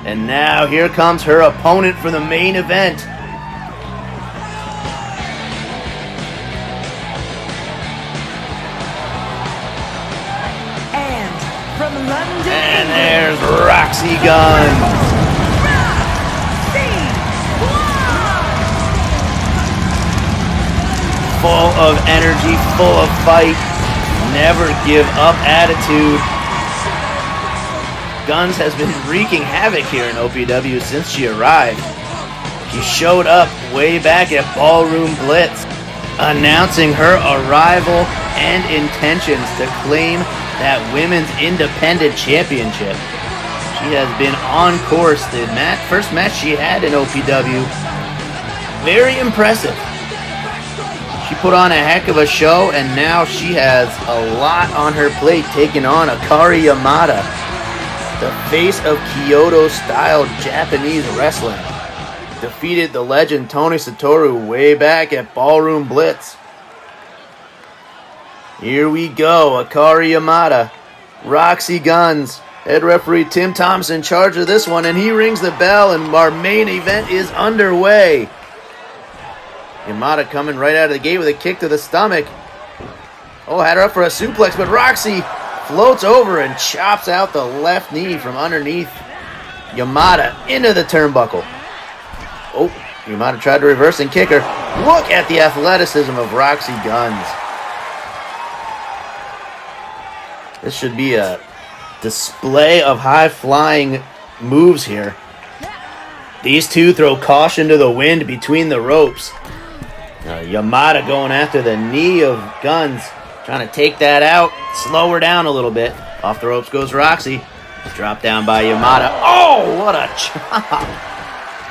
And now here comes her opponent for the main event. And from London, And there's Roxy Guns. Full of energy, full of fight, never give up attitude. Guns has been wreaking havoc here in OPW since she arrived. She showed up way back at Ballroom Blitz, announcing her arrival and intentions to claim that Women's Independent Championship. She has been on course. The first match she had in OPW, very impressive. She put on a heck of a show, and now she has a lot on her plate taking on Akari Yamada, the face of Kyoto-style Japanese wrestling. Defeated the legend Tony Satoru way back at Ballroom Blitz. Here we go, Akari Yamada, Roxy Guns. Head referee Tim Thompson in charge of this one, and he rings the bell, and our main event is underway. Yamada coming right out of the gate with a kick to the stomach. Oh, had her up for a suplex, but Roxy floats over and chops out the left knee from underneath Yamada into the turnbuckle. Oh, Yamada tried to reverse and kick her. Look at the athleticism of Roxy Guns. This should be a display of high-flying moves here. These two throw caution to the wind between the ropes. Yamada going after the knee of Guns, trying to take that out, slow her down a little bit. Off the ropes goes Roxy. Drop down by Yamada. Oh, what a chop.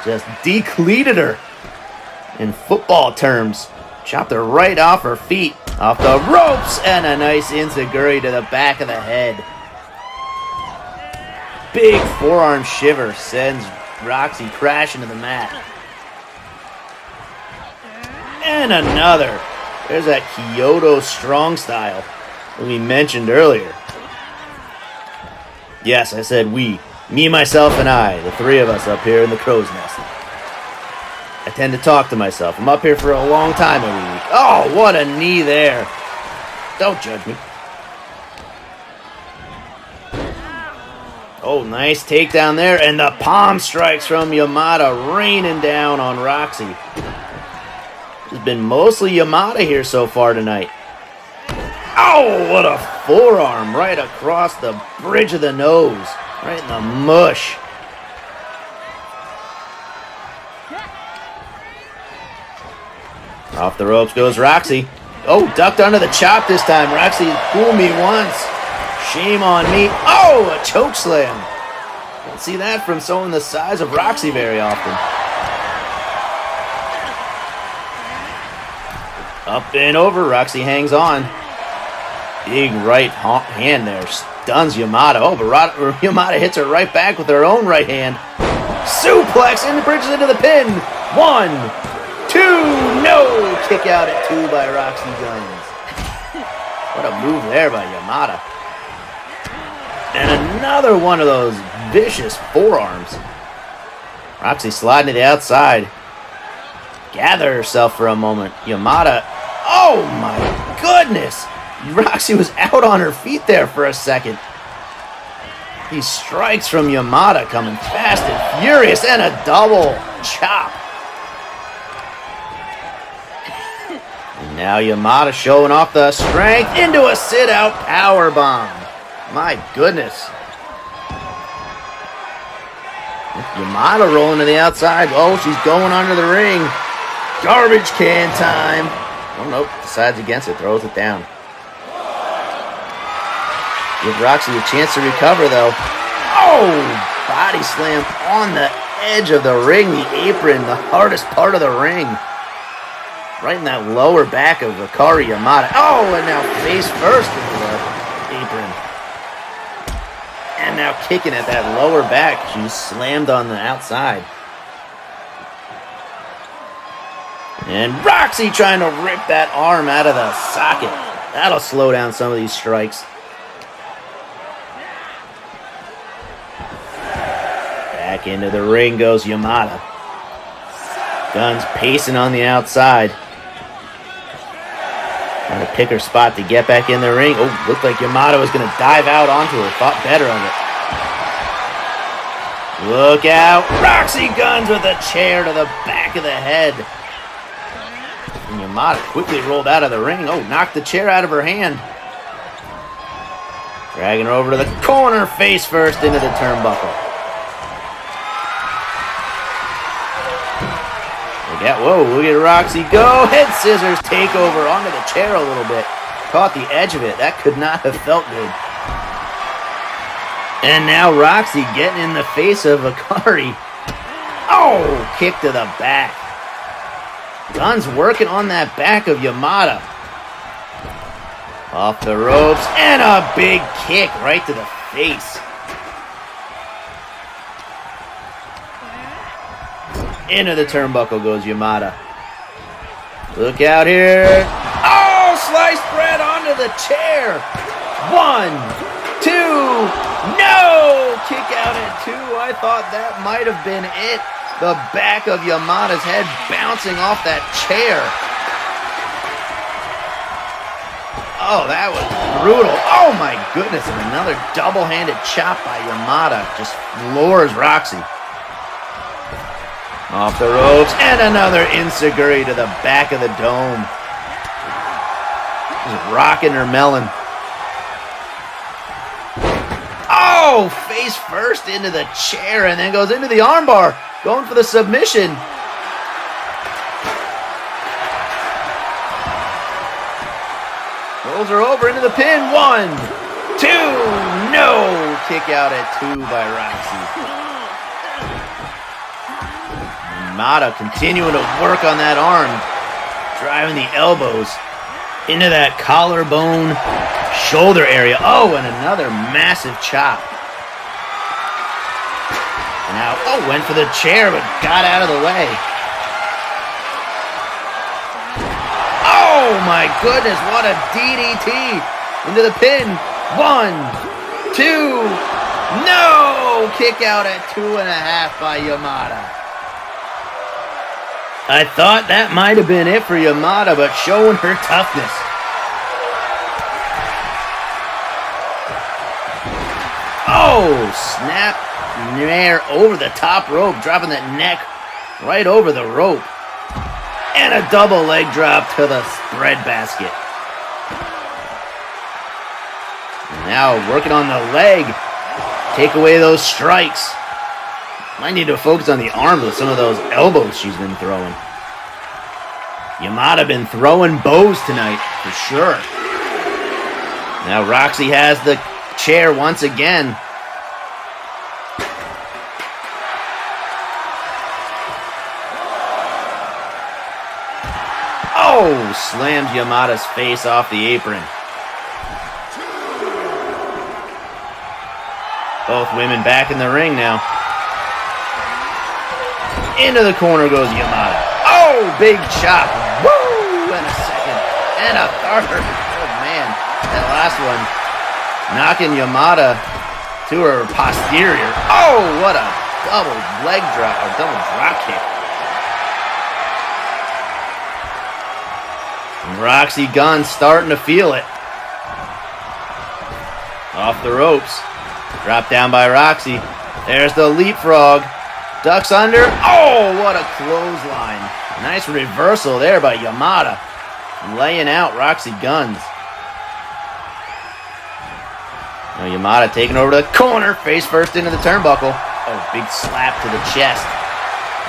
Just decleated her in football terms. Chopped her right off her feet, off the ropes, and a nice enziguri to the back of the head. Big forearm shiver sends Roxy crashing to the mat. And another. There's that Kyoto strong style that we mentioned earlier. Yes, I said we. Me, myself, and I. The three of us up here in the crow's nest. I tend to talk to myself. I'm up here for a long time every week. Oh, what a knee there. Don't judge me. Oh, nice takedown there. And the palm strikes from Yamada raining down on Roxy. It's been mostly Yamada here so far tonight. Oh, what a forearm right across the bridge of the nose. Right in the mush. Off the ropes goes Roxy. Oh, ducked under the chop this time. Roxy fooled me once. Shame on me. Oh, a choke slam. Don't see that from someone the size of Roxy very often. Up and over. Roxy hangs on. Big right hand there. Stuns Yamada. Oh, but Yamada hits her right back with her own right hand. Suplex and bridges into the pin. 1, 2, no! Kick out at 2 by Roxy Guns. What a move there by Yamada. And another one of those vicious forearms. Roxy sliding to the outside. Gather herself for a moment. Yamada. Oh my goodness! Roxy was out on her feet there for a second. These strikes from Yamada coming fast and furious, and a double chop. And now Yamada showing off the strength into a sit-out powerbomb. My goodness. Yamada rolling to the outside. Oh, she's going under the ring. Garbage can time. Oh, nope. Decides against it. Throws it down. Give Roxy a chance to recover, though. Oh! Body slam on the edge of the ring. The apron, the hardest part of the ring. Right in that lower back of Hikaru Yamada. Oh, and now face first into the apron. And now kicking at that lower back. She's slammed on the outside. And Roxy trying to rip that arm out of the socket. That'll slow down some of these strikes. Back into the ring goes Yamada. Guns pacing on the outside. Trying to pick her spot to get back in the ring. Oh, looked like Yamada was going to dive out onto her. Thought better of it. Look out. Roxy Guns with a chair to the back of the head. And Yamada quickly rolled out of the ring. Oh, knocked the chair out of her hand. Dragging her over to the corner, face first into the turnbuckle. Whoa, look at Roxy go. Head scissors take over onto the chair a little bit. Caught the edge of it. That could not have felt good. And now Roxy getting in the face of Hikaru. Oh, kick to the back. Guns working on that back of Yamada. Off the ropes. And a big kick right to the face. Into the turnbuckle goes Yamada. Look out here. Oh, sliced bread onto the chair. 1, 2, no! Kick out at 2. I thought that might have been it. The back of Yamada's head bouncing off that chair. Oh, that was brutal. Oh my goodness, and another double-handed chop by Yamada. Just floors Roxy. Off the ropes, and another enziguri to the back of the dome. Just rocking her melon. Oh, face first into the chair, and then goes into the armbar. going for the submission. Rolls her over into the pin. 1, 2, no! Kick out at 2 by Roxy. Yamada continuing to work on that arm, driving the elbows into that collarbone shoulder area. Oh, and another massive chop. And now, went for the chair, but got out of the way. Oh my goodness, what a DDT into the pin. 1, 2, no! Kick out at 2.5 by Yamada. I thought that might have been it for Yamada, but showing her toughness. Oh, snap nair over the top rope, dropping that neck right over the rope. And a double leg drop to the spread basket. Now working on the leg. Take away those strikes. Might need to focus on the arms with some of those elbows she's been throwing. Yamada been throwing bows tonight, for sure. Now Roxy has the chair once again. Oh, slammed Yamada's face off the apron. Both women back in the ring now. Into the corner goes Yamada. Oh, big chop. Woo! And a second. And a third. Oh, man. That last one knocking Yamada to her posterior. Oh, what a double leg drop, or double drop kick. And Roxy Gunn starting to feel it. Off the ropes. Dropped down by Roxy. There's the leapfrog. Ducks under. Oh, what a clothesline. Nice reversal there by Yamada. Laying out Roxy Guns. Now Yamada taking over to the corner. Face first into the turnbuckle. Oh, big slap to the chest.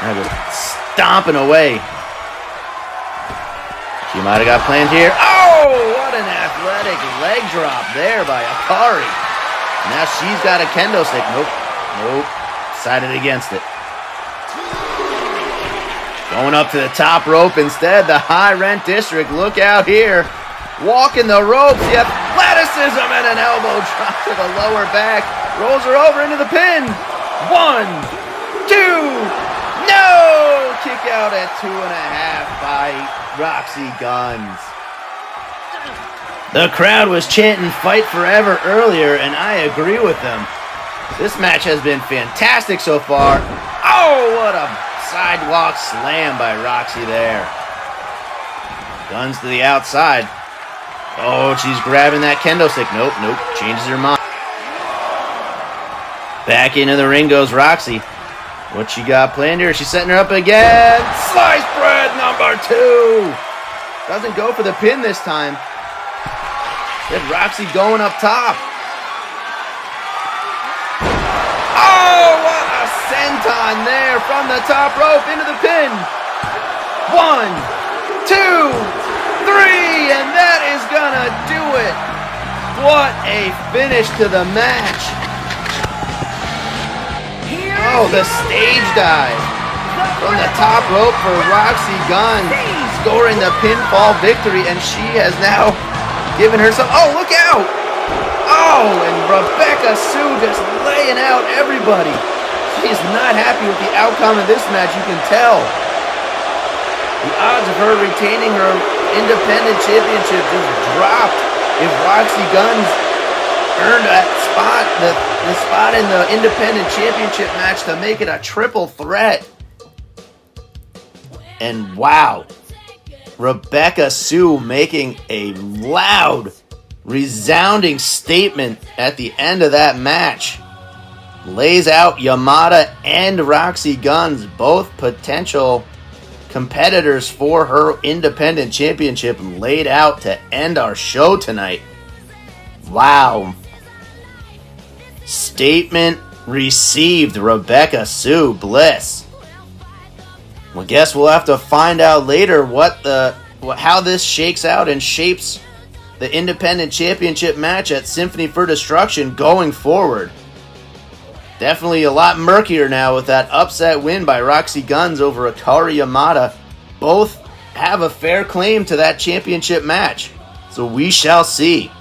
Now just stomping away. Yamada got planned here. Oh, what an athletic leg drop there by Akari. Now she's got a kendo stick. Nope. Decided against it. Going up to the top rope instead. The high rent district. Look out here. Walking the ropes. The athleticism and an elbow drop to the lower back. Rolls her over into the pin. 1, 2. No! Kick out at 2.5 by Roxy Guns. The crowd was chanting "Fight Forever" earlier, and I agree with them. This match has been fantastic so far. Oh, what a sidewalk slam by Roxy there. Guns to the outside. Oh, she's grabbing that kendo stick. Nope. Changes her mind. Back into the ring goes Roxy. What she got planned here? She's setting her up again. Slice bread number 2. Doesn't go for the pin this time. Then Roxy going up top. Oh, what a senton there from the top rope into the pin. 1, 2, 3, and that is gonna do it. What a finish to the match. Oh, the stage dive from the top rope for Roxy Gunn, scoring the pinfall victory, and she has now given herself. Oh, look out! Oh, and Rebecca Sue just laying out everybody. She's not happy with the outcome of this match, you can tell. The odds of her retaining her independent championship just dropped if Roxy Guns earned that spot, the spot in the independent championship match to make it a triple threat. And wow, Rebecca Sue making a loud, resounding statement at the end of that match. Lays out Yamada and Roxy Guns, both potential competitors for her independent championship, laid out to end our show tonight. Wow. Statement received, Rebecca Sue Bliss. Well, guess we'll have to find out later how this shakes out and shapes the Independent Championship match at Symphony for Destruction going forward. Definitely a lot murkier now with that upset win by Roxy Guns over Akari Yamada. Both have a fair claim to that championship match, so we shall see.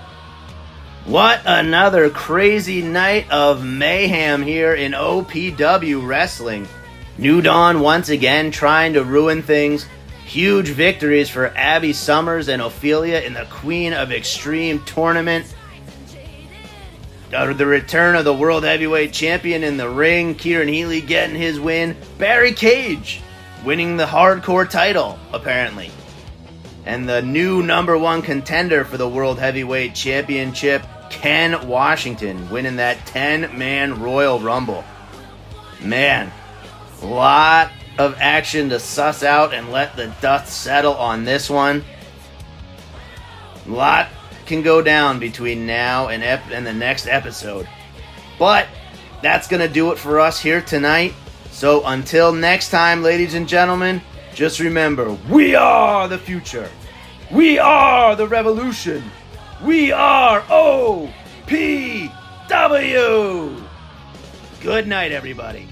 What another crazy night of mayhem here in OPW Wrestling. New Dawn once again trying to ruin things. Huge victories for Abby Summers and Ophelia in the Queen of Extreme tournament. The return of the World Heavyweight Champion in the ring. Kieran Healy getting his win. Barry Cage winning the hardcore title, apparently. And the new #1 contender for the World Heavyweight Championship, Ken Washington, winning that 10-man Royal Rumble. Man, a lot of action to suss out and let the dust settle on this one. A lot can go down between now and the next episode. But that's going to do it for us here tonight. So until next time, ladies and gentlemen, just remember, we are the future. We are the revolution. We are OPW. Good night, everybody.